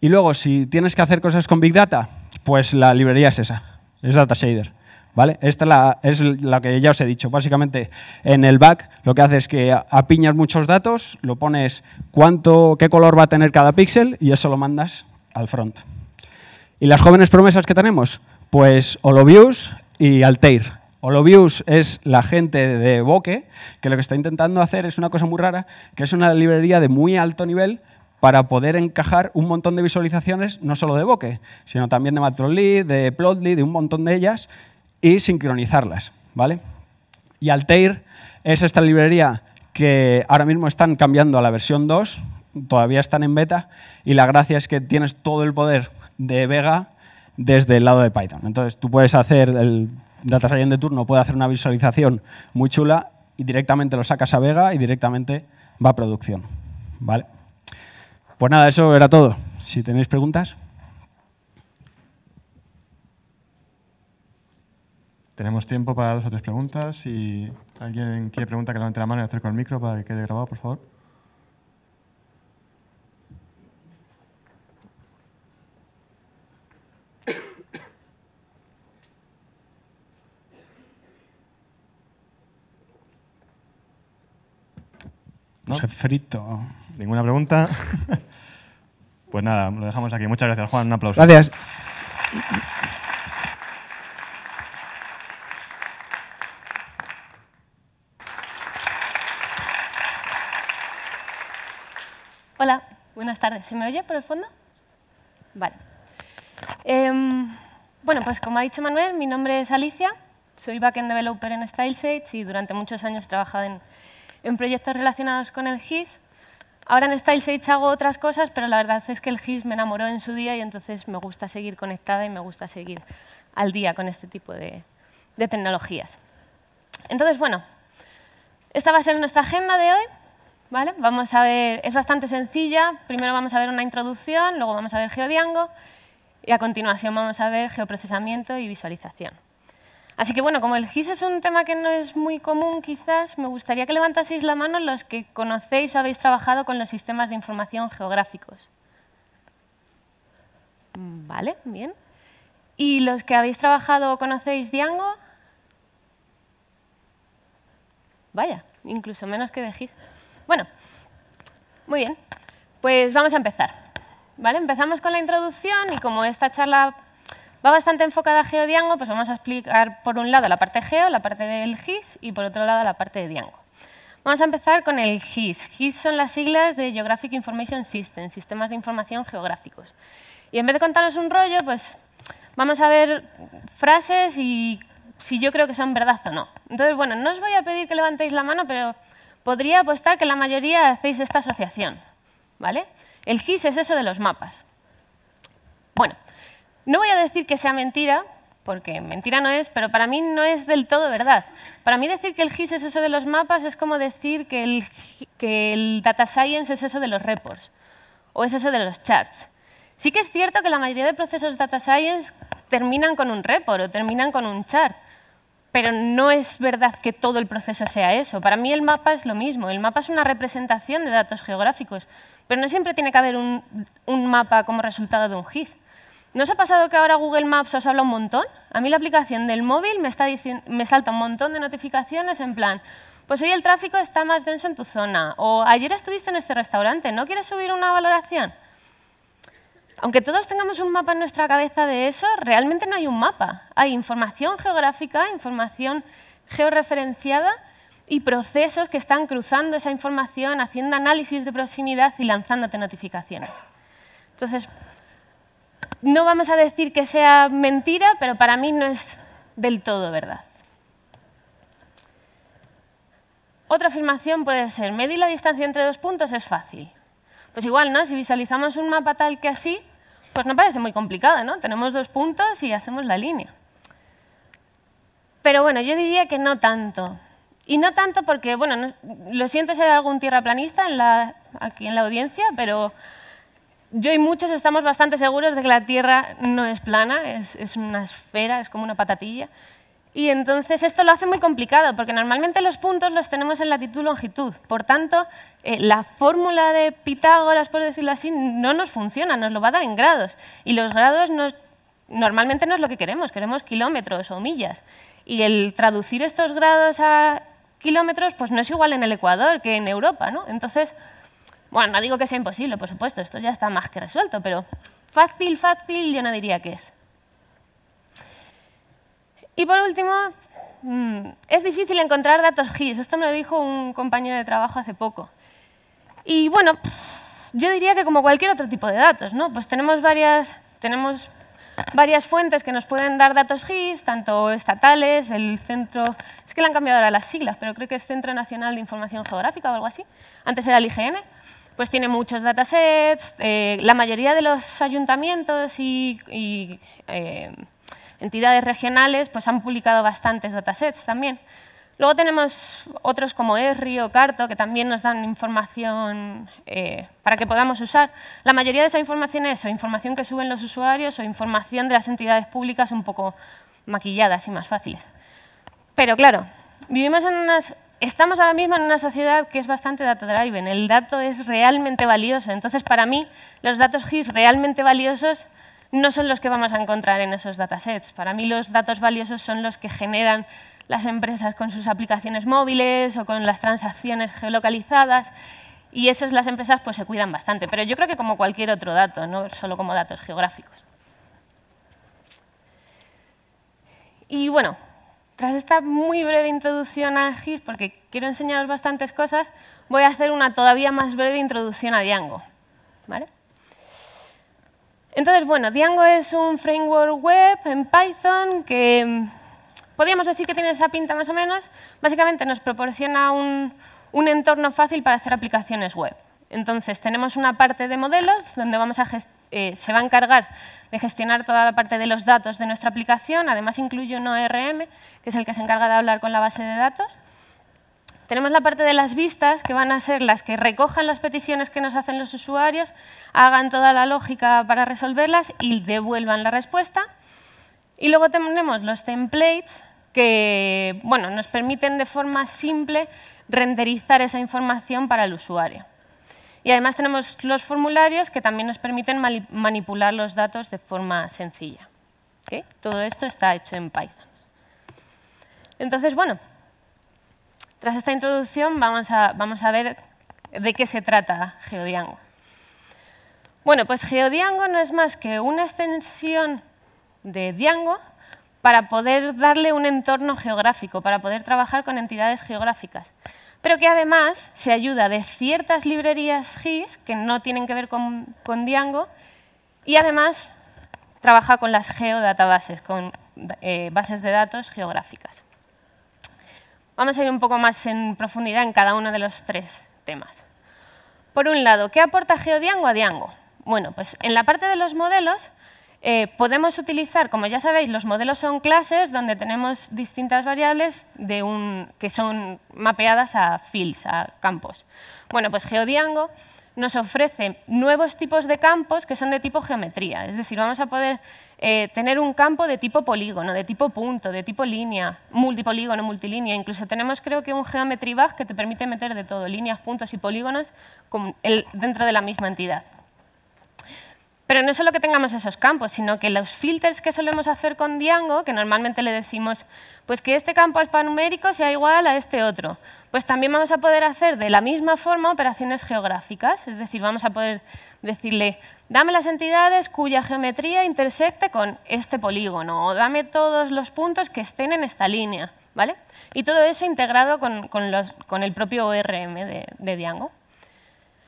Y luego, si tienes que hacer cosas con Big Data, pues la librería es esa, es DataShader. ¿Vale? Esta es la que ya os he dicho. Básicamente, en el back lo que hace es que apiñas muchos datos, lo pones qué color va a tener cada píxel y eso lo mandas al front. ¿Y las jóvenes promesas que tenemos? Pues Holobius y Altair. Holobius es la gente de Bokeh, que lo que está intentando hacer es una cosa muy rara, que es una librería de muy alto nivel para poder encajar un montón de visualizaciones, no solo de Bokeh, sino también de Matplotlib, de Plotly, de un montón de ellas, y sincronizarlas, ¿vale? Y Altair es esta librería que ahora mismo están cambiando a la versión 2, todavía están en beta, y la gracia es que tienes todo el poder de Vega desde el lado de Python. Entonces, tú puedes hacer, el Data Science de turno puede hacer una visualización muy chula y directamente lo sacas a Vega y directamente va a producción, ¿vale? Pues nada, eso era todo. Si tenéis preguntas. Tenemos tiempo para 2 o 3 preguntas. Si alguien quiere preguntar, que levante la mano y acerque el micro para que quede grabado, por favor. ¿No? Frito. ¿Ninguna pregunta? Pues nada, lo dejamos aquí. Muchas gracias, Juan. Un aplauso. Gracias. Hola, buenas tardes. ¿Se me oye por el fondo? Vale. Bueno, pues como ha dicho Manuel, mi nombre es Alicia, soy backend developer en StyleSage y durante muchos años he trabajado en proyectos relacionados con el GIS. Ahora en StyleSage hago otras cosas, pero la verdad es que el GIS me enamoró en su día y entonces me gusta seguir conectada y me gusta seguir al día con este tipo de tecnologías. Entonces, bueno, esta va a ser nuestra agenda de hoy. ¿Vale? Vamos a ver, es bastante sencilla. Primero vamos a ver una introducción, luego vamos a ver GeoDjango y a continuación vamos a ver geoprocesamiento y visualización. Así que bueno, como el GIS es un tema que no es muy común quizás, me gustaría que levantaseis la mano los que conocéis o habéis trabajado con los sistemas de información geográficos. Vale, bien. ¿Y los que habéis trabajado o conocéis Django? Vaya, incluso menos que de GIS. Bueno, muy bien, pues vamos a empezar. ¿Vale? Empezamos con la introducción y como esta charla va bastante enfocada a GeoDjango, pues vamos a explicar por un lado la parte geo, la parte del GIS y por otro lado la parte de Django. Vamos a empezar con el GIS. GIS son las siglas de Geographic Information System, sistemas de información geográficos. Y en vez de contaros un rollo, pues vamos a ver frases y si yo creo que son verdad o no. Entonces, bueno, no os voy a pedir que levantéis la mano, pero podría apostar que la mayoría hacéis esta asociación, ¿vale? El GIS es eso de los mapas. Bueno, no voy a decir que sea mentira, porque mentira no es, pero para mí no es del todo verdad. Para mí decir que el GIS es eso de los mapas es como decir que el Data Science es eso de los reports, o es eso de los charts. Sí que es cierto que la mayoría de procesos Data Science terminan con un report o terminan con un chart, pero no es verdad que todo el proceso sea eso. Para mí el mapa es lo mismo. El mapa es una representación de datos geográficos, pero no siempre tiene que haber un mapa como resultado de un GIS. ¿No os ha pasado que ahora Google Maps os habla un montón? A mí la aplicación del móvil me salta un montón de notificaciones en plan, pues hoy el tráfico está más denso en tu zona, o ayer estuviste en este restaurante, ¿no quieres subir una valoración? Aunque todos tengamos un mapa en nuestra cabeza de eso, realmente no hay un mapa. Hay información geográfica, información georreferenciada y procesos que están cruzando esa información, haciendo análisis de proximidad y lanzándote notificaciones. Entonces, no vamos a decir que sea mentira, pero para mí no es del todo verdad. Otra afirmación puede ser, medir la distancia entre dos puntos es fácil. Pues igual, ¿no? Si visualizamos un mapa tal que así, pues no parece muy complicado, ¿no? Tenemos dos puntos y hacemos la línea. Pero bueno, yo diría que no tanto. Y no tanto porque, bueno, no, lo siento si hay algún tierraplanista aquí en la audiencia, pero yo y muchos estamos bastante seguros de que la Tierra no es plana, es una esfera, es como una patatilla. Y entonces esto lo hace muy complicado, porque normalmente los puntos los tenemos en latitud y longitud. Por tanto, la fórmula de Pitágoras, por decirlo así, no nos funciona, nos lo va a dar en grados. Y los grados normalmente no es lo que queremos kilómetros o millas. Y el traducir estos grados a kilómetros pues no es igual en el Ecuador que en Europa, ¿no? Entonces, bueno, no digo que sea imposible, por supuesto, esto ya está más que resuelto, pero fácil, fácil yo no diría que es. Y por último, es difícil encontrar datos GIS. Esto me lo dijo un compañero de trabajo hace poco. Y bueno, yo diría que como cualquier otro tipo de datos, ¿no? Pues tenemos varias fuentes que nos pueden dar datos GIS, tanto estatales, el centro... Es que le han cambiado ahora las siglas, pero creo que es Centro Nacional de Información Geográfica o algo así. Antes era el IGN. Pues tiene muchos datasets. La mayoría de los ayuntamientos y entidades regionales pues han publicado bastantes datasets también. Luego tenemos otros como Esri o Carto, que también nos dan información para que podamos usar. La mayoría de esa información es o información que suben los usuarios o información de las entidades públicas un poco maquilladas y más fáciles. Pero claro, estamos ahora mismo en una sociedad que es bastante data-driven. El dato es realmente valioso. Entonces, para mí, los datos GIS realmente valiosos no son los que vamos a encontrar en esos datasets. Para mí los datos valiosos son los que generan las empresas con sus aplicaciones móviles o con las transacciones geolocalizadas y esas las empresas pues se cuidan bastante. Pero yo creo que como cualquier otro dato, no solo como datos geográficos. Y bueno, tras esta muy breve introducción a GIS, porque quiero enseñaros bastantes cosas, voy a hacer una todavía más breve introducción a Django, ¿vale? Entonces, bueno, Django es un framework web en Python que podríamos decir que tiene esa pinta más o menos. Básicamente nos proporciona un entorno fácil para hacer aplicaciones web. Entonces, tenemos una parte de modelos donde se va a encargar de gestionar toda la parte de los datos de nuestra aplicación. Además, incluye un ORM, que es el que se encarga de hablar con la base de datos. Tenemos la parte de las vistas, que van a ser las que recojan las peticiones que nos hacen los usuarios, hagan toda la lógica para resolverlas y devuelvan la respuesta. Y luego tenemos los templates, que bueno, nos permiten de forma simple renderizar esa información para el usuario. Y además tenemos los formularios, que también nos permiten manipular los datos de forma sencilla. ¿Okay? Todo esto está hecho en Python. Entonces, bueno, tras esta introducción vamos a ver de qué se trata GeoDjango. Bueno, pues GeoDjango no es más que una extensión de Django para poder darle un entorno geográfico, para poder trabajar con entidades geográficas, pero que además se ayuda de ciertas librerías GIS que no tienen que ver con Django y además trabaja con las geodatabases, con bases de datos geográficas. Vamos a ir un poco más en profundidad en cada uno de los tres temas. Por un lado, ¿qué aporta GeoDjango a Django? Bueno, pues en la parte de los modelos podemos utilizar, como ya sabéis, los modelos son clases donde tenemos distintas variables que son mapeadas a fields, a campos. Bueno, pues GeoDjango nos ofrece nuevos tipos de campos que son de tipo geometría. Es decir, vamos a poder tener un campo de tipo polígono, de tipo punto, de tipo línea, multipolígono, multilínea. Incluso tenemos, creo que, un geometry bug que te permite meter de todo, líneas, puntos y polígonos dentro de la misma entidad. Pero no solo que tengamos esos campos, sino que los filters que solemos hacer con Django, que normalmente le decimos pues que este campo alfanumérico sea igual a este otro, pues también vamos a poder hacer de la misma forma operaciones geográficas. Es decir, vamos a poder decirle, dame las entidades cuya geometría intersecte con este polígono, o dame todos los puntos que estén en esta línea, ¿vale? Y todo eso integrado con el propio ORM de Django.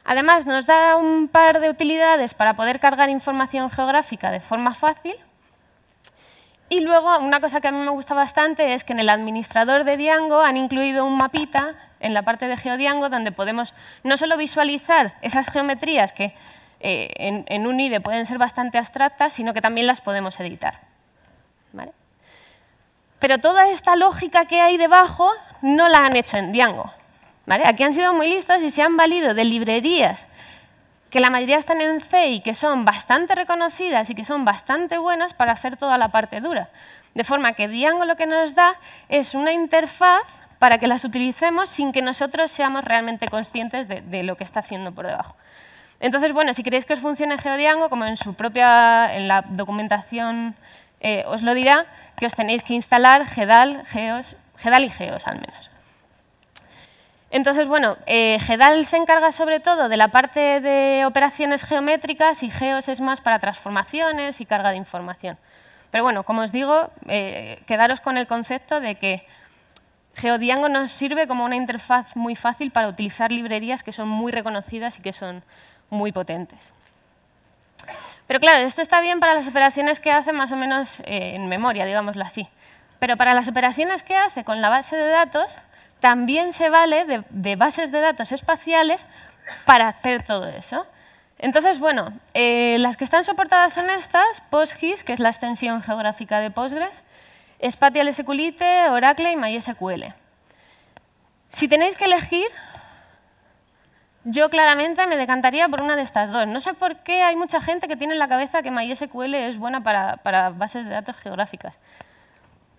Además, nos da un par de utilidades para poder cargar información geográfica de forma fácil. Y luego, una cosa que a mí me gusta bastante es que en el administrador de Django han incluido un mapita en la parte de GeoDjango donde podemos no solo visualizar esas geometrías que en un IDE pueden ser bastante abstractas, sino que también las podemos editar, ¿vale? Pero toda esta lógica que hay debajo no la han hecho en Django, ¿vale? Aquí han sido muy listos y se han valido de librerías que la mayoría están en C y que son bastante reconocidas y que son bastante buenas para hacer toda la parte dura. De forma que Django lo que nos da es una interfaz para que las utilicemos sin que nosotros seamos realmente conscientes de lo que está haciendo por debajo. Entonces, bueno, si queréis que os funcione GeoDjango, como en la documentación os lo dirá, que os tenéis que instalar GEDAL y GEOS al menos. Entonces, bueno, GEDAL se encarga sobre todo de la parte de operaciones geométricas y GEOS es más para transformaciones y carga de información. Pero bueno, como os digo, quedaros con el concepto de que GeoDjango nos sirve como una interfaz muy fácil para utilizar librerías que son muy reconocidas y que son muy potentes. Pero claro, esto está bien para las operaciones que hace más o menos en memoria, digámoslo así. Pero para las operaciones que hace con la base de datos, también se vale de bases de datos espaciales para hacer todo eso. Entonces, bueno, las que están soportadas son estas, PostGIS, que es la extensión geográfica de Postgres, Spatial SQLite, Oracle y MySQL. Si tenéis que elegir, yo claramente me decantaría por una de estas dos. No sé por qué hay mucha gente que tiene en la cabeza que MySQL es buena para bases de datos geográficas.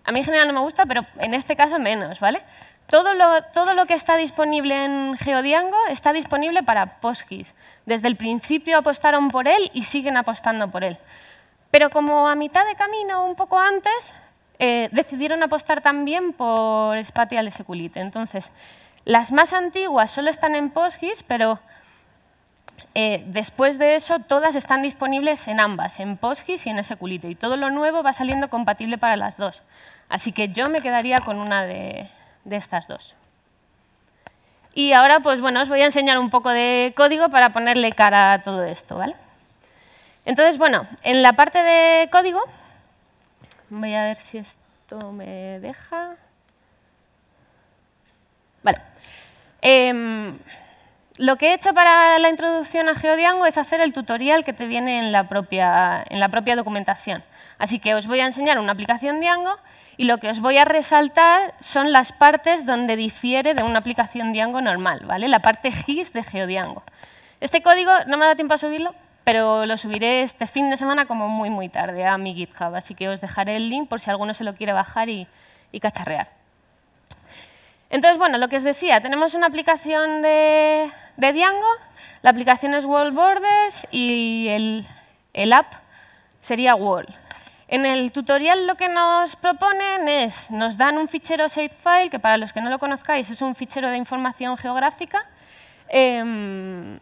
A mí en general no me gusta, pero en este caso menos, ¿vale? Todo lo que está disponible en GeoDjango está disponible para PostGIS. Desde el principio apostaron por él y siguen apostando por él. Pero como a mitad de camino, un poco antes, decidieron apostar también por Spatial SQLite. Entonces, las más antiguas solo están en PostGIS, pero después de eso todas están disponibles en ambas, en PostGIS y en SQLite. Y todo lo nuevo va saliendo compatible para las dos. Así que yo me quedaría con una de estas dos. Y ahora, pues bueno, os voy a enseñar un poco de código para ponerle cara a todo esto, ¿vale? Entonces, bueno, en la parte de código, voy a ver si esto me deja. Vale. Lo que he hecho para la introducción a GeoDjango es hacer el tutorial que te viene en la propia documentación. Así que os voy a enseñar una aplicación Django y lo que os voy a resaltar son las partes donde difiere de una aplicación Django normal, ¿vale? La parte GIS de GeoDjango. Este código no me da tiempo a subirlo, pero lo subiré este fin de semana como muy tarde a mi GitHub, así que os dejaré el link por si alguno se lo quiere bajar y cacharrear. Entonces, bueno, lo que os decía, tenemos una aplicación de Django, la aplicación es World Borders y el app sería World. En el tutorial lo que nos proponen es, nos dan un fichero shapefile, que para los que no lo conozcáis es un fichero de información geográfica, que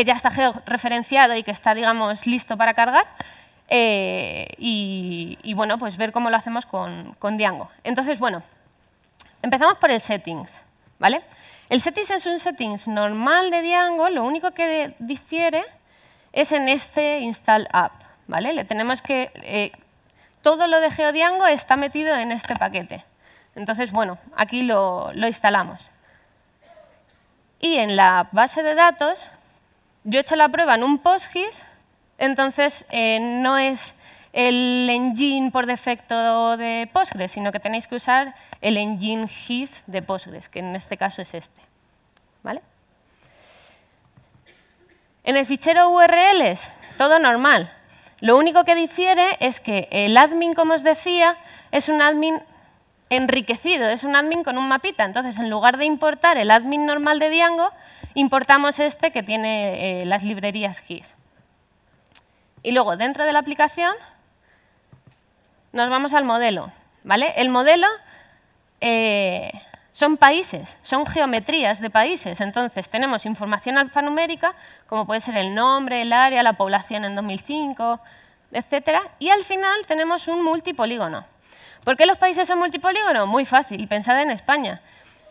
ya está georreferenciado y que está, digamos, listo para cargar, y bueno, pues ver cómo lo hacemos con Django. Entonces, bueno, empezamos por el settings, ¿vale? El settings es un settings normal de Django, lo único que difiere es en este install app, ¿vale? Le tenemos que todo lo de GeoDjango está metido en este paquete. Entonces, bueno, aquí lo instalamos. Y en la base de datos, yo he hecho la prueba en un PostGIS, entonces no es el engine por defecto de Postgres, sino que tenéis que usar el engine GIS de Postgres, que en este caso es este, ¿vale? En el fichero URLs, todo normal. Lo único que difiere es que el admin, como os decía, es un admin enriquecido, es un admin con un mapita. Entonces, en lugar de importar el admin normal de Django, importamos este que tiene las librerías GIS. Y luego, dentro de la aplicación, nos vamos al modelo, ¿vale? El modelo son países, son geometrías de países. Entonces, tenemos información alfanumérica, como puede ser el nombre, el área, la población en 2005, etc. Y al final tenemos un multipolígono. ¿Por qué los países son multipolígono? Muy fácil, pensad en España.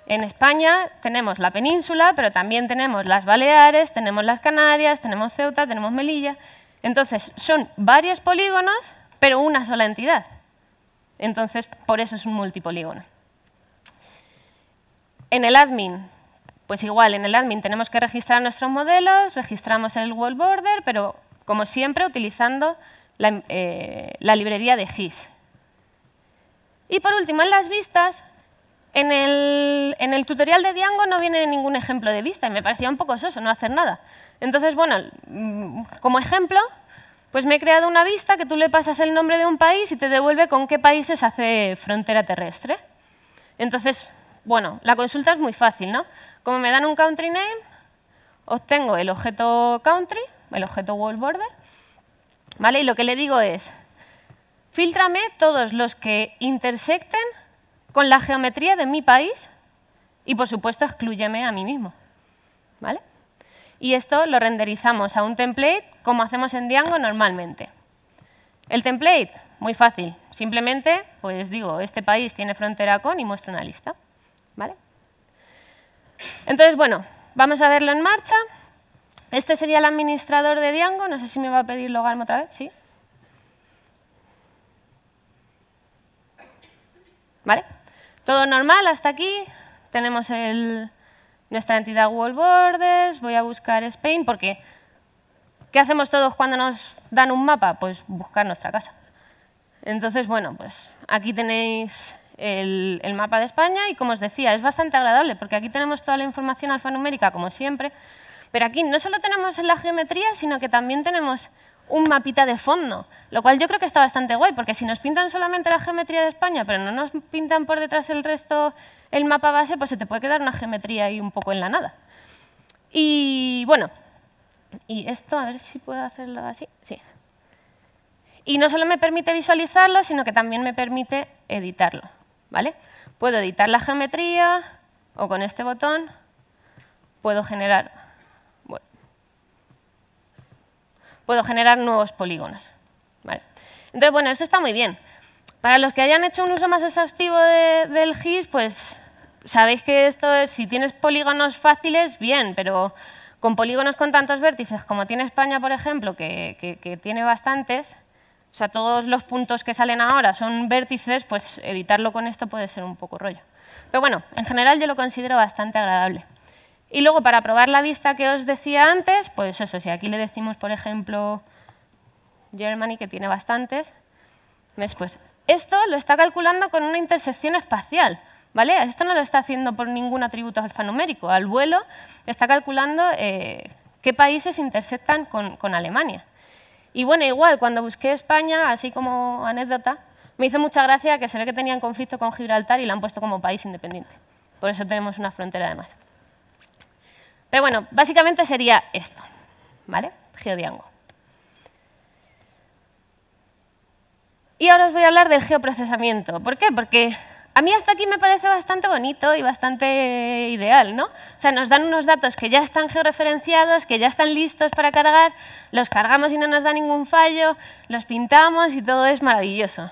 En España tenemos la península, pero también tenemos las Baleares, tenemos las Canarias, tenemos Ceuta, tenemos Melilla. Entonces, son varios polígonos, pero una sola entidad. Entonces, por eso es un multipolígono. En el admin, pues igual, en el admin tenemos que registrar nuestros modelos, registramos el world border, pero como siempre utilizando la librería de GIS. Y por último, en las vistas, en el tutorial de Django no viene ningún ejemplo de vista y me parecía un poco soso no hacer nada. Entonces, bueno, como ejemplo, pues me he creado una vista que tú le pasas el nombre de un país y te devuelve con qué países hace frontera terrestre. Entonces, bueno, la consulta es muy fácil, ¿no? Como me dan un country name, obtengo el objeto country, el objeto world border, ¿vale? Y lo que le digo es, fíltrame todos los que intersecten con la geometría de mi país y, por supuesto, exclúyeme a mí mismo, ¿vale? Y esto lo renderizamos a un template como hacemos en Django normalmente. El template, muy fácil. Simplemente, pues digo, este país tiene frontera con y muestro una lista, ¿vale? Entonces, bueno, vamos a verlo en marcha. Este sería el administrador de Django. No sé si me va a pedir logarme otra vez. ¿Sí? ¿Vale? Todo normal hasta aquí. Tenemos nuestra entidad World Borders. Voy a buscar Spain porque ¿qué hacemos todos cuando nos dan un mapa? Pues buscar nuestra casa. Entonces, bueno, pues aquí tenéis el mapa de España y, como os decía, es bastante agradable porque aquí tenemos toda la información alfanumérica, como siempre, pero aquí no solo tenemos la geometría, sino que también tenemos un mapita de fondo, lo cual yo creo que está bastante guay, porque si nos pintan solamente la geometría de España, pero no nos pintan por detrás el resto, el mapa base, pues se te puede quedar una geometría ahí un poco en la nada. Y bueno, y esto, a ver si puedo hacerlo así. Sí. Y no solo me permite visualizarlo, sino que también me permite editarlo, ¿vale? Puedo editar la geometría o con este botón puedo generar nuevos polígonos, ¿vale? Entonces, bueno, esto está muy bien. Para los que hayan hecho un uso más exhaustivo del GIS, pues sabéis que esto es, si tienes polígonos fáciles, bien, pero con polígonos con tantos vértices como tiene España, por ejemplo, que tiene bastantes, o sea, todos los puntos que salen ahora son vértices, pues editarlo con esto puede ser un poco rollo. Pero bueno, en general yo lo considero bastante agradable. Y luego, para probar la vista que os decía antes, pues eso, si aquí le decimos, por ejemplo, Germany, que tiene bastantes, ¿ves? Pues esto lo está calculando con una intersección espacial, ¿vale? Esto no lo está haciendo por ningún atributo alfanumérico. Al vuelo está calculando qué países intersectan con Alemania. Y bueno, igual, cuando busqué España, así como anécdota, me hizo mucha gracia que se ve que tenían conflicto con Gibraltar y la han puesto como país independiente. Por eso tenemos una frontera además. Pero bueno, básicamente sería esto, ¿vale? GeoDjango. Y ahora os voy a hablar del geoprocesamiento. ¿Por qué? Porque a mí hasta aquí me parece bastante bonito y bastante ideal, ¿no? O sea, nos dan unos datos que ya están georreferenciados, que ya están listos para cargar, los cargamos y no nos da ningún fallo, los pintamos y todo es maravilloso.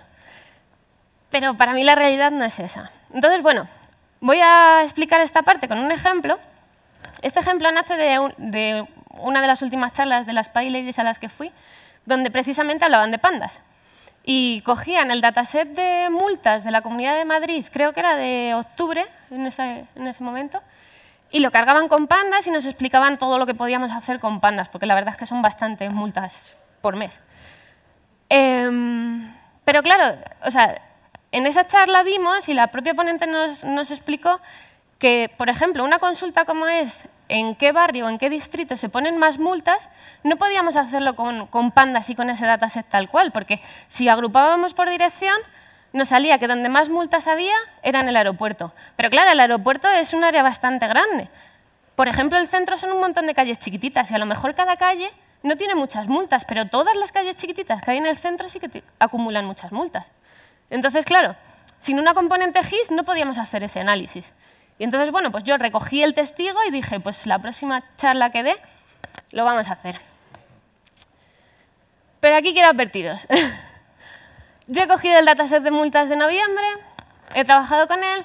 Pero para mí la realidad no es esa. Entonces, bueno, voy a explicar esta parte con un ejemplo. Este ejemplo nace de una de las últimas charlas de las PyLadies a las que fui, donde precisamente hablaban de pandas. Y cogían el dataset de multas de la Comunidad de Madrid, creo que era de octubre en ese momento, y lo cargaban con pandas y nos explicaban todo lo que podíamos hacer con pandas, porque la verdad es que son bastantes multas por mes. Pero claro, o sea, en esa charla vimos, y la propia ponente nos explicó, que, por ejemplo, una consulta como es en qué barrio o en qué distrito se ponen más multas, no podíamos hacerlo con pandas y con ese dataset tal cual, porque si agrupábamos por dirección, nos salía que donde más multas había era en el aeropuerto. Pero claro, el aeropuerto es un área bastante grande. Por ejemplo, el centro son un montón de calles chiquititas y a lo mejor cada calle no tiene muchas multas, pero todas las calles chiquititas que hay en el centro sí que acumulan muchas multas. Entonces, claro, sin una componente GIS no podíamos hacer ese análisis. Y entonces, bueno, pues yo recogí el testigo y dije, pues la próxima charla que dé lo vamos a hacer. Pero aquí quiero advertiros. Yo he cogido el dataset de multas de noviembre, he trabajado con él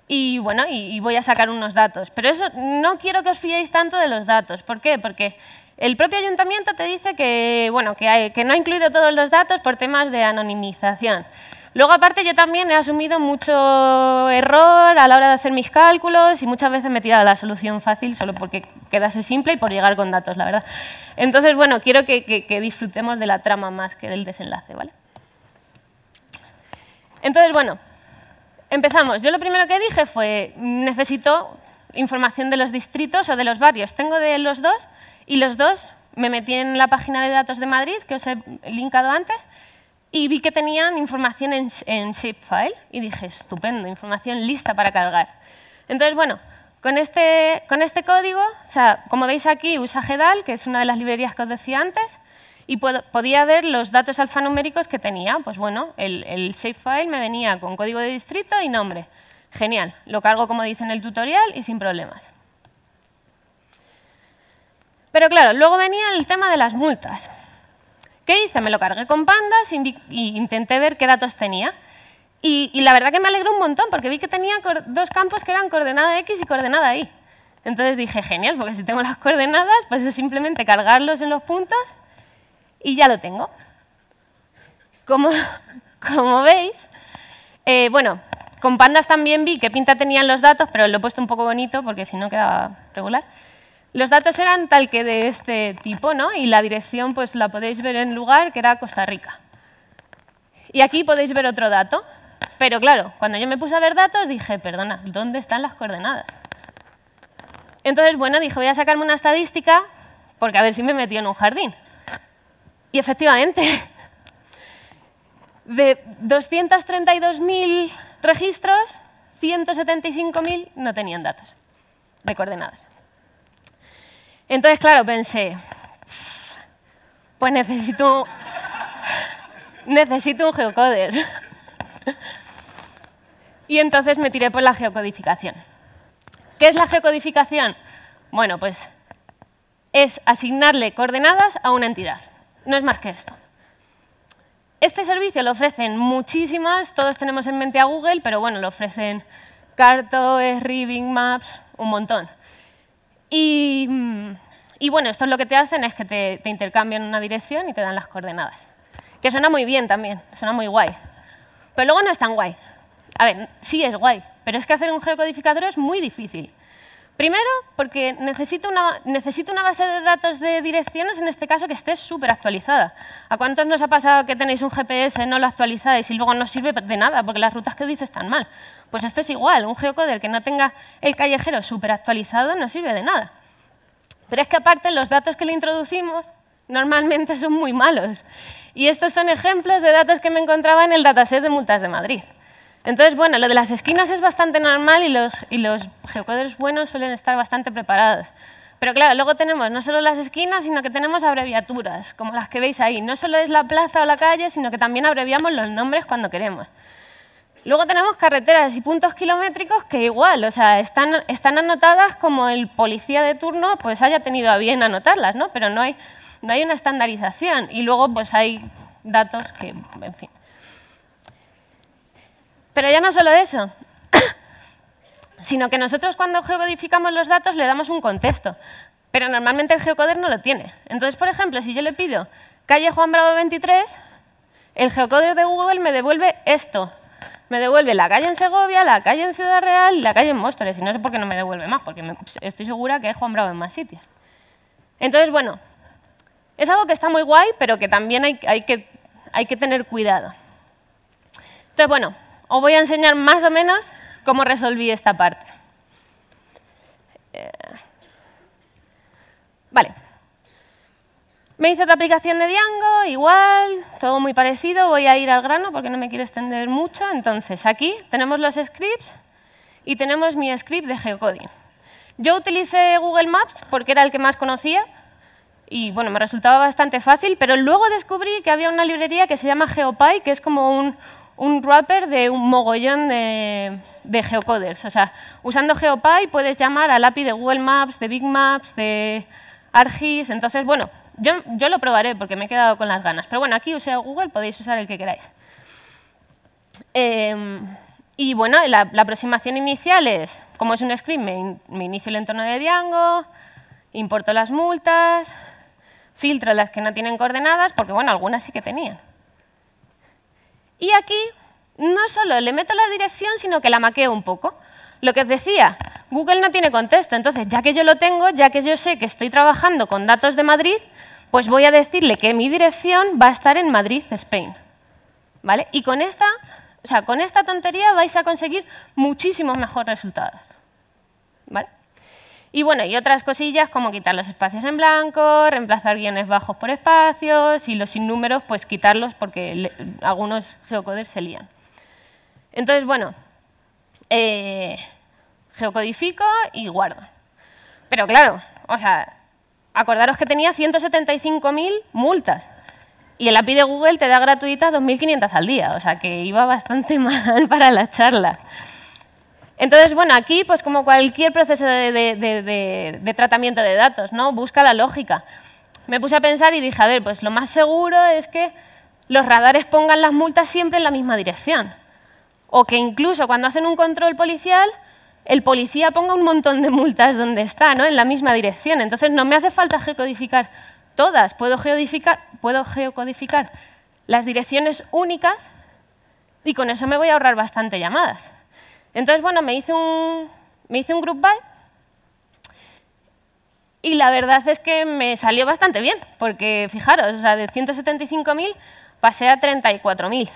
y, bueno, y voy a sacar unos datos. Pero eso no quiero que os fiéis tanto de los datos. ¿Por qué? Porque el propio ayuntamiento te dice que, bueno, que no ha incluido todos los datos por temas de anonimización. Luego, aparte, yo también he asumido mucho error a la hora de hacer mis cálculos y muchas veces me he tirado a la solución fácil solo porque quedase simple y por llegar con datos, la verdad. Entonces, bueno, quiero que disfrutemos de la trama más que del desenlace, ¿vale? Entonces, bueno, empezamos. Yo lo primero que dije fue, necesito información de los distritos o de los barrios. Tengo de los dos y los dos me metí en la página de datos de Madrid, que os he linkado antes, y vi que tenían información en shapefile y dije, estupendo, información lista para cargar. Entonces, bueno, con este código, o sea, como veis aquí, usa GEDAL, que es una de las librerías que os decía antes, y podía ver los datos alfanuméricos que tenía. Pues bueno, el shapefile me venía con código de distrito y nombre. Genial, lo cargo como dice en el tutorial y sin problemas. Pero claro, luego venía el tema de las multas. ¿Qué hice? Me lo cargué con pandas y intenté ver qué datos tenía. Y la verdad que me alegró un montón, porque vi que tenía dos campos que eran coordenada X y coordenada Y. Entonces dije, genial, porque si tengo las coordenadas, pues es simplemente cargarlos en los puntos y ya lo tengo. Como veis, bueno, con pandas también vi qué pinta tenían los datos, pero lo he puesto un poco bonito porque si no quedaba regular. Los datos eran tal que de este tipo, ¿no? Y la dirección pues la podéis ver en lugar, que era Costa Rica. Y aquí podéis ver otro dato. Pero claro, cuando yo me puse a ver datos dije, perdona, ¿dónde están las coordenadas? Entonces, bueno, dije, voy a sacarme una estadística porque a ver si me metí en un jardín. Y efectivamente, de 232.000 registros, 175.000 no tenían datos de coordenadas. Entonces, claro, pensé, pues necesito un geocoder. Y entonces me tiré por la geocodificación. ¿Qué es la geocodificación? Bueno, pues es asignarle coordenadas a una entidad. No es más que esto. Este servicio lo ofrecen muchísimas, todos tenemos en mente a Google, pero bueno, lo ofrecen Carto, Esri, Bing Maps, un montón. Y bueno, esto es lo que te hacen, es que te intercambian una dirección y te dan las coordenadas. Que suena muy bien también, suena muy guay. Pero luego no es tan guay. A ver, sí es guay, pero es que hacer un geocodificador es muy difícil. Primero, porque necesito una base de datos de direcciones, en este caso, que esté súper actualizada. ¿A cuántos nos ha pasado que tenéis un GPS, no lo actualizáis y luego no sirve de nada porque las rutas que dices están mal? Pues esto es igual, un geocoder que no tenga el callejero súper actualizado no sirve de nada. Pero es que aparte los datos que le introducimos normalmente son muy malos. Y estos son ejemplos de datos que me encontraba en el dataset de multas de Madrid. Entonces, bueno, lo de las esquinas es bastante normal y los geocoders buenos suelen estar bastante preparados. Pero claro, luego tenemos no solo las esquinas, sino que tenemos abreviaturas, como las que veis ahí. No solo es la plaza o la calle, sino que también abreviamos los nombres cuando queremos. Luego tenemos carreteras y puntos kilométricos que igual, o sea, están anotadas como el policía de turno pues haya tenido a bien anotarlas, ¿no? Pero no hay una estandarización. Y luego pues hay datos que, en fin. Pero ya no solo eso, sino que nosotros cuando geocodificamos los datos le damos un contexto, pero normalmente el geocoder no lo tiene. Entonces, por ejemplo, si yo le pido calle Juan Bravo 23, el geocoder de Google me devuelve esto. Me devuelve la calle en Segovia, la calle en Ciudad Real y la calle en Móstoles. Y no sé por qué no me devuelve más, porque estoy segura que hay Juan Bravo en más sitios. Entonces, bueno, es algo que está muy guay, pero que también hay que tener cuidado. Entonces, bueno, os voy a enseñar más o menos cómo resolví esta parte. Vale. Me hice otra aplicación de Django, igual, todo muy parecido. Voy a ir al grano porque no me quiero extender mucho. Entonces, aquí tenemos los scripts y tenemos mi script de geocoding. Yo utilicé Google Maps porque era el que más conocía y bueno, me resultaba bastante fácil, pero luego descubrí que había una librería que se llama GeoPy, que es como un wrapper de un mogollón de geocoders. O sea, usando GeoPy puedes llamar al API de Google Maps, de Big Maps, de ArcGIS. Entonces, bueno, yo lo probaré porque me he quedado con las ganas. Pero bueno, aquí usé Google, podéis usar el que queráis. Y bueno, la aproximación inicial es, como es un script, me inicio el entorno de Django, importo las multas, filtro las que no tienen coordenadas, porque bueno, algunas sí que tenían. Y aquí no solo le meto la dirección, sino que la maqueo un poco. Lo que os decía, Google no tiene contexto, entonces ya que yo lo tengo, ya que yo sé que estoy trabajando con datos de Madrid, pues voy a decirle que mi dirección va a estar en Madrid, Spain. ¿Vale? Y con esta tontería vais a conseguir muchísimos mejores resultados. ¿Vale? Y bueno, y otras cosillas como quitar los espacios en blanco, reemplazar guiones bajos por espacios y los sin números, pues quitarlos porque algunos geocoders se lían. Entonces, bueno, geocodifico y guardo. Pero claro, o sea, acordaros que tenía 175.000 multas. Y el API de Google te da gratuitas 2.500 al día, o sea que iba bastante mal para la charla. Entonces, bueno, aquí, pues como cualquier proceso de tratamiento de datos, ¿no? Busca la lógica. Me puse a pensar y dije, a ver, pues lo más seguro es que los radares pongan las multas siempre en la misma dirección. O que incluso cuando hacen un control policial, el policía ponga un montón de multas donde está, ¿no? En la misma dirección. Entonces, no me hace falta geocodificar todas. Puedo geocodificar las direcciones únicas y con eso me voy a ahorrar bastante llamadas. Entonces, bueno, me hice un group by y la verdad es que me salió bastante bien, porque fijaros, o sea, de 175.000 pasé a 34.000,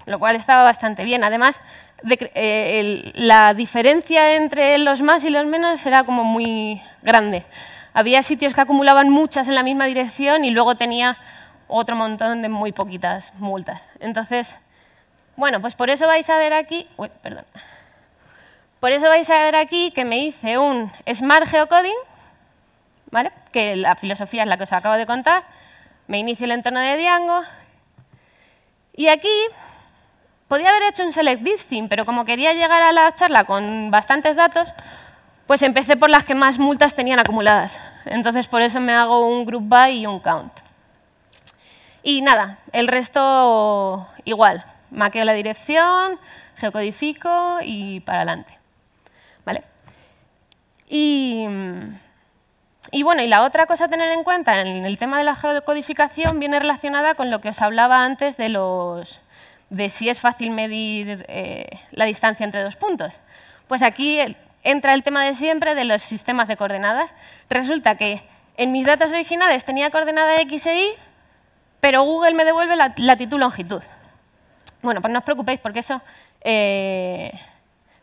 lo cual estaba bastante bien. Además, la diferencia entre los más y los menos era como muy grande. Había sitios que acumulaban muchas en la misma dirección y luego tenía otro montón de muy poquitas multas. Entonces, bueno, pues por eso vais a ver aquí... Uy, perdón. Por eso vais a ver aquí que me hice un Smart Geocoding, ¿vale? Que la filosofía es la que os acabo de contar. Me inicio el entorno de Django. Y aquí podía haber hecho un Select Distinct, pero como quería llegar a la charla con bastantes datos, pues empecé por las que más multas tenían acumuladas. Entonces, por eso me hago un Group By y un Count. Y nada, el resto igual. Maqueo la dirección, geocodifico y para adelante. ¿Vale? Y bueno, y la otra cosa a tener en cuenta en el tema de la geocodificación viene relacionada con lo que os hablaba antes de si es fácil medir la distancia entre dos puntos. Pues aquí entra el tema de siempre de los sistemas de coordenadas. Resulta que en mis datos originales tenía coordenada X e Y, pero Google me devuelve latitud-longitud. Bueno, pues no os preocupéis porque eso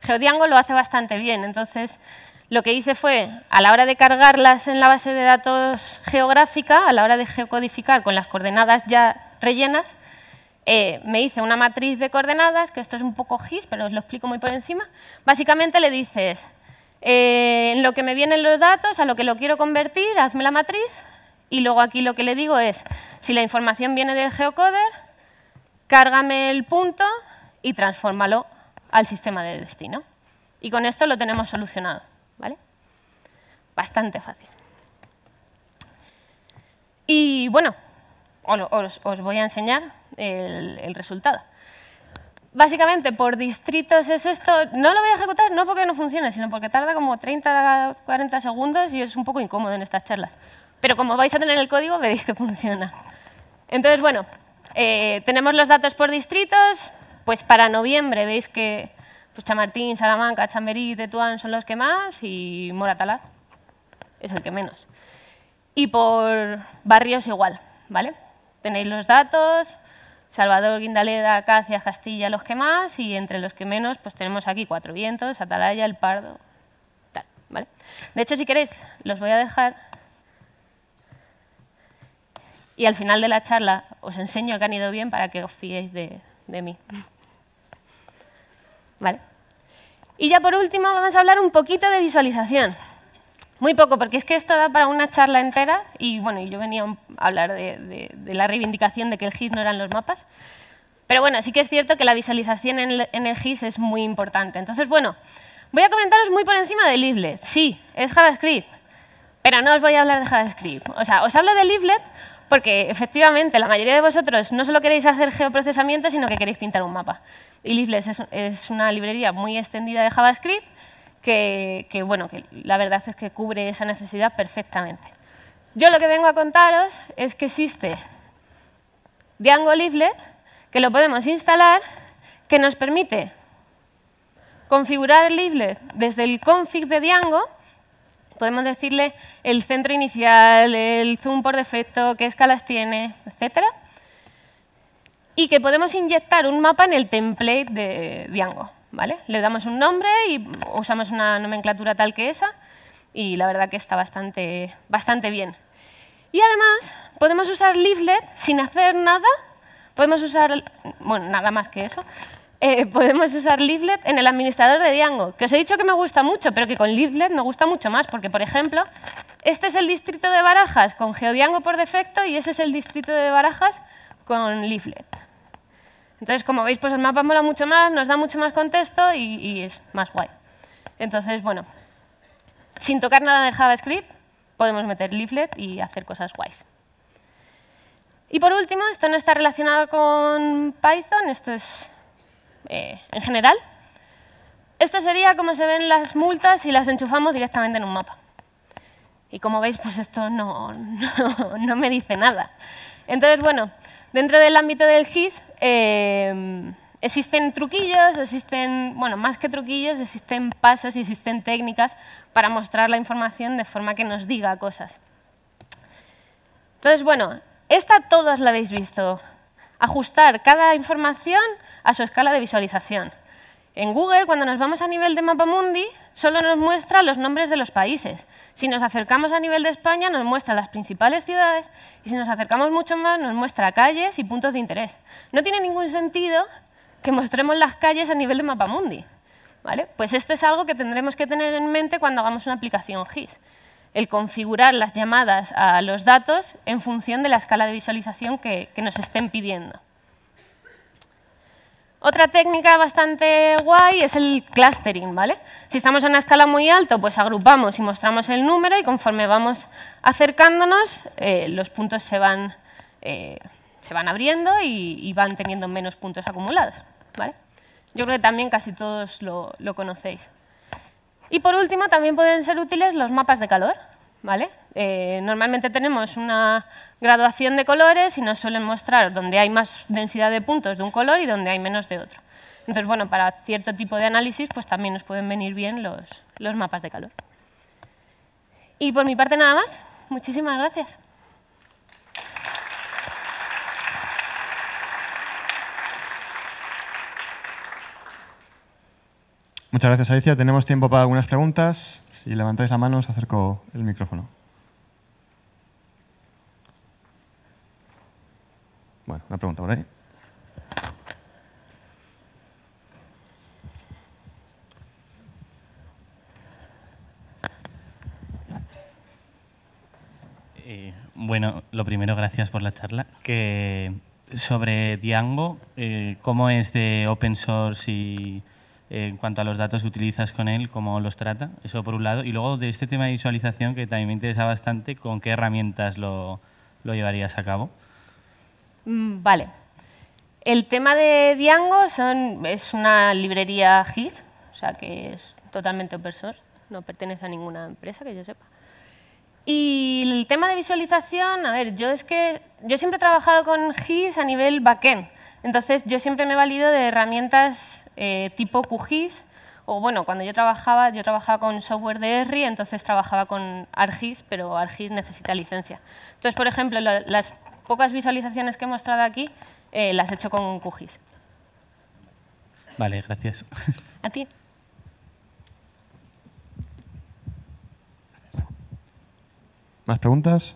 GeoDjango lo hace bastante bien. Entonces, lo que hice fue, a la hora de cargarlas en la base de datos geográfica, a la hora de geocodificar con las coordenadas ya rellenas, me hice una matriz de coordenadas, que esto es un poco GIS, pero os lo explico muy por encima. Básicamente le dices, en lo que me vienen los datos, a lo que lo quiero convertir, hazme la matriz, y luego aquí lo que le digo es, si la información viene del geocoder, cárgame el punto y transfórmalo al sistema de destino. Y con esto lo tenemos solucionado, ¿vale? Bastante fácil. Y bueno, os voy a enseñar el resultado. Básicamente, por distritos es esto. No lo voy a ejecutar, no porque no funcione, sino porque tarda como 30 40 segundos y es un poco incómodo en estas charlas. Pero como vais a tener el código, veréis que funciona. Entonces, bueno, tenemos los datos por distritos. Pues para noviembre veis que pues, Chamartín, Salamanca, Chamberí, Tetuán son los que más y Moratalaz es el que menos. Y por barrios igual, ¿vale? Tenéis los datos, Salvador, Guindaleda, Acacias, Castilla, los que más, y entre los que menos pues tenemos aquí Cuatro Vientos, Atalaya, El Pardo, tal, ¿vale? De hecho, si queréis, los voy a dejar y al final de la charla os enseño que han ido bien para que os fiéis de mí. ¿Vale? Y ya por último vamos a hablar un poquito de visualización. Muy poco, porque es que esto da para una charla entera y bueno, yo venía a hablar de la reivindicación de que el GIS no eran los mapas. Pero bueno, sí que es cierto que la visualización en el GIS es muy importante. Entonces, bueno, voy a comentaros muy por encima de Leaflet. Sí, es JavaScript, pero no os voy a hablar de JavaScript. O sea, os hablo de Leaflet porque efectivamente la mayoría de vosotros no solo queréis hacer geoprocesamiento, sino que queréis pintar un mapa. Y Leaflet es una librería muy extendida de JavaScript bueno, que la verdad es que cubre esa necesidad perfectamente. Yo lo que vengo a contaros es que existe Django Leaflet, que lo podemos instalar, que nos permite configurar el Leaflet desde el config de Django. Podemos decirle el centro inicial, el zoom por defecto, qué escalas tiene, etc. Y que podemos inyectar un mapa en el template de Django. ¿Vale? Le damos un nombre y usamos una nomenclatura tal que esa, y la verdad que está bastante bien. Y además, podemos usar Leaflet sin hacer nada. Podemos usar, bueno, nada más que eso. Podemos usar Leaflet en el administrador de Django, que os he dicho que me gusta mucho, pero que con Leaflet me gusta mucho más, porque, por ejemplo, este es el distrito de Barajas con GeoDjango por defecto y ese es el distrito de Barajas con Leaflet. Entonces, como veis, pues el mapa mola mucho más, nos da mucho más contexto y es más guay. Entonces, bueno, sin tocar nada de JavaScript, podemos meter Leaflet y hacer cosas guays. Y por último, esto no está relacionado con Python, esto es en general. Esto sería como se ven las multas si las enchufamos directamente en un mapa. Y como veis, pues esto no me dice nada. Entonces, bueno, dentro del ámbito del GIS existen truquillos, bueno, más que truquillos, existen pasos y existen técnicas para mostrar la información de forma que nos diga cosas. Entonces, bueno, esta todos la habéis visto. Ajustar cada información a su escala de visualización. En Google, cuando nos vamos a nivel de Mapamundi, solo nos muestra los nombres de los países. Si nos acercamos a nivel de España, nos muestra las principales ciudades y si nos acercamos mucho más, nos muestra calles y puntos de interés. No tiene ningún sentido que mostremos las calles a nivel de Mapamundi, ¿vale? Pues esto es algo que tendremos que tener en mente cuando hagamos una aplicación GIS. El configurar las llamadas a los datos en función de la escala de visualización que nos estén pidiendo. Otra técnica bastante guay es el clustering, ¿vale? Si estamos en una escala muy alta, pues agrupamos y mostramos el número y conforme vamos acercándonos, los puntos se van abriendo y van teniendo menos puntos acumulados, ¿vale? Yo creo que también casi todos lo conocéis. Y por último, también pueden ser útiles los mapas de calor, ¿vale? Normalmente tenemos una graduación de colores y nos suelen mostrar donde hay más densidad de puntos de un color y donde hay menos de otro. Entonces, bueno, para cierto tipo de análisis pues también nos pueden venir bien los mapas de calor. Y por mi parte nada más. Muchísimas gracias. Muchas gracias, Alicia. Tenemos tiempo para algunas preguntas. Si levantáis la mano, os acerco el micrófono. Bueno, una pregunta por ahí. Bueno, lo primero, gracias por la charla. Sobre Django, ¿cómo es de open source y en cuanto a los datos que utilizas con él, cómo los trata? Eso por un lado. Y luego de este tema de visualización, que también me interesa bastante, ¿con qué herramientas lo llevarías a cabo? Vale. El tema de Django es una librería GIS, o sea que es totalmente open source, no pertenece a ninguna empresa que yo sepa. Y el tema de visualización, a ver, yo siempre he trabajado con GIS a nivel backend, entonces yo siempre me he valido de herramientas tipo QGIS, o bueno, cuando yo trabajaba con software de Esri, entonces trabajaba con ArcGIS, pero ArcGIS necesita licencia. Entonces, por ejemplo, las pocas visualizaciones que he mostrado aquí las he hecho con QGIS. Vale, gracias. A ti. ¿Más preguntas?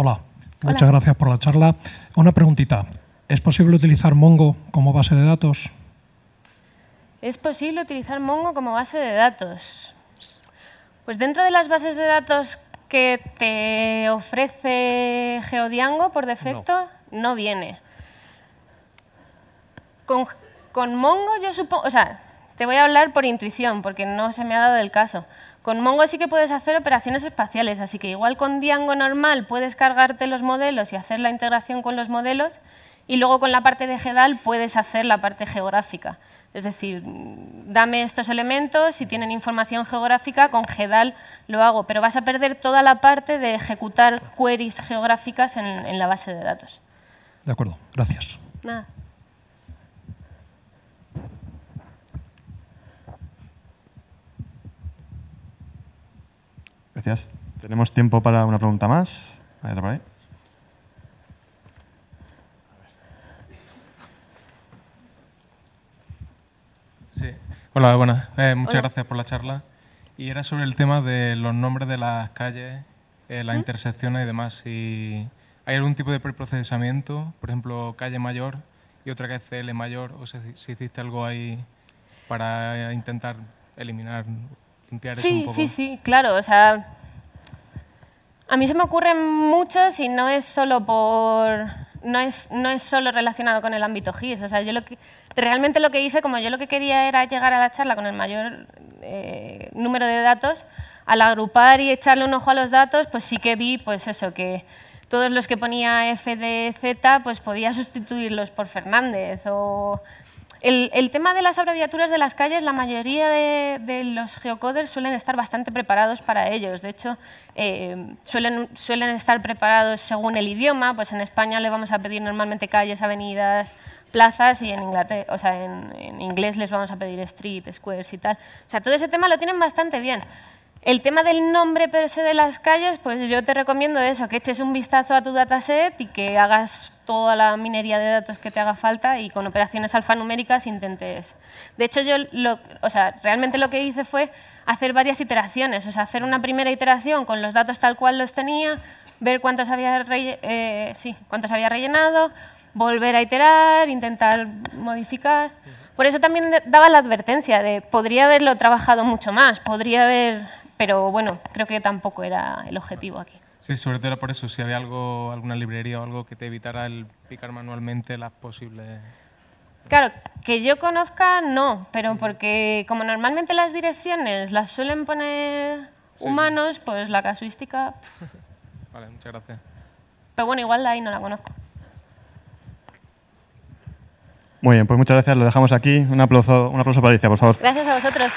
Hola, muchas gracias por la charla. Una preguntita. ¿Es posible utilizar Mongo como base de datos? ¿Es posible utilizar Mongo como base de datos? Pues dentro de las bases de datos que te ofrece GeoDjango por defecto, no viene. Con Mongo yo supongo, o sea, te voy a hablar por intuición porque no se me ha dado el caso. Con Mongo sí que puedes hacer operaciones espaciales, así que igual con Django normal puedes cargarte los modelos y hacer la integración con los modelos, y luego con la parte de GEDAL puedes hacer la parte geográfica. Es decir, dame estos elementos, si tienen información geográfica, con GEDAL lo hago, pero vas a perder toda la parte de ejecutar queries geográficas en la base de datos. De acuerdo, gracias. Nada. Gracias. Tenemos tiempo para una pregunta más. Hay otra por ahí. Sí. Hola, buenas. Muchas gracias por la charla. Y era sobre el tema de los nombres de las calles, las intersecciones y demás. Si hay algún tipo de preprocesamiento, por ejemplo, calle mayor y otra que es CL mayor, o si hiciste algo ahí para intentar eliminar, limpiar eso un poco. Sí, claro. O sea, a mí se me ocurren muchos y no es solo relacionado con el ámbito GIS. O sea, yo realmente lo que hice, como yo lo que quería era llegar a la charla con el mayor número de datos, al agrupar y echarle un ojo a los datos, pues sí que vi, pues eso, que todos los que ponía FDZ, pues podía sustituirlos por Fernández. O el tema de las abreviaturas de las calles, la mayoría de los geocoders suelen estar bastante preparados para ellos. De hecho, suelen estar preparados según el idioma. Pues en España le vamos a pedir normalmente calles, avenidas, plazas, y en Inglaterra, o sea, en inglés les vamos a pedir street, squares y tal. O sea, todo ese tema lo tienen bastante bien. El tema del nombre per se de las calles, pues yo te recomiendo eso, que eches un vistazo a tu dataset y que hagas toda la minería de datos que te haga falta y con operaciones alfanuméricas intentes. De hecho, yo realmente lo que hice fue hacer varias iteraciones, o sea, hacer una primera iteración con los datos tal cual los tenía, ver cuántos había rellenado, volver a iterar, intentar modificar. Por eso también daba la advertencia de podría haberlo trabajado mucho más, podría haber... Pero bueno, creo que tampoco era el objetivo aquí. Sí, sobre todo era por eso, si había alguna librería o algo que te evitara el picar manualmente las posibles... Claro, que yo conozca, no, pero porque como normalmente las direcciones las suelen poner humanos, pues la casuística... Vale, muchas gracias. Pero bueno, igual ahí no la conozco. Muy bien, pues muchas gracias. Lo dejamos aquí. Un aplauso para Alicia, por favor. Gracias a vosotros.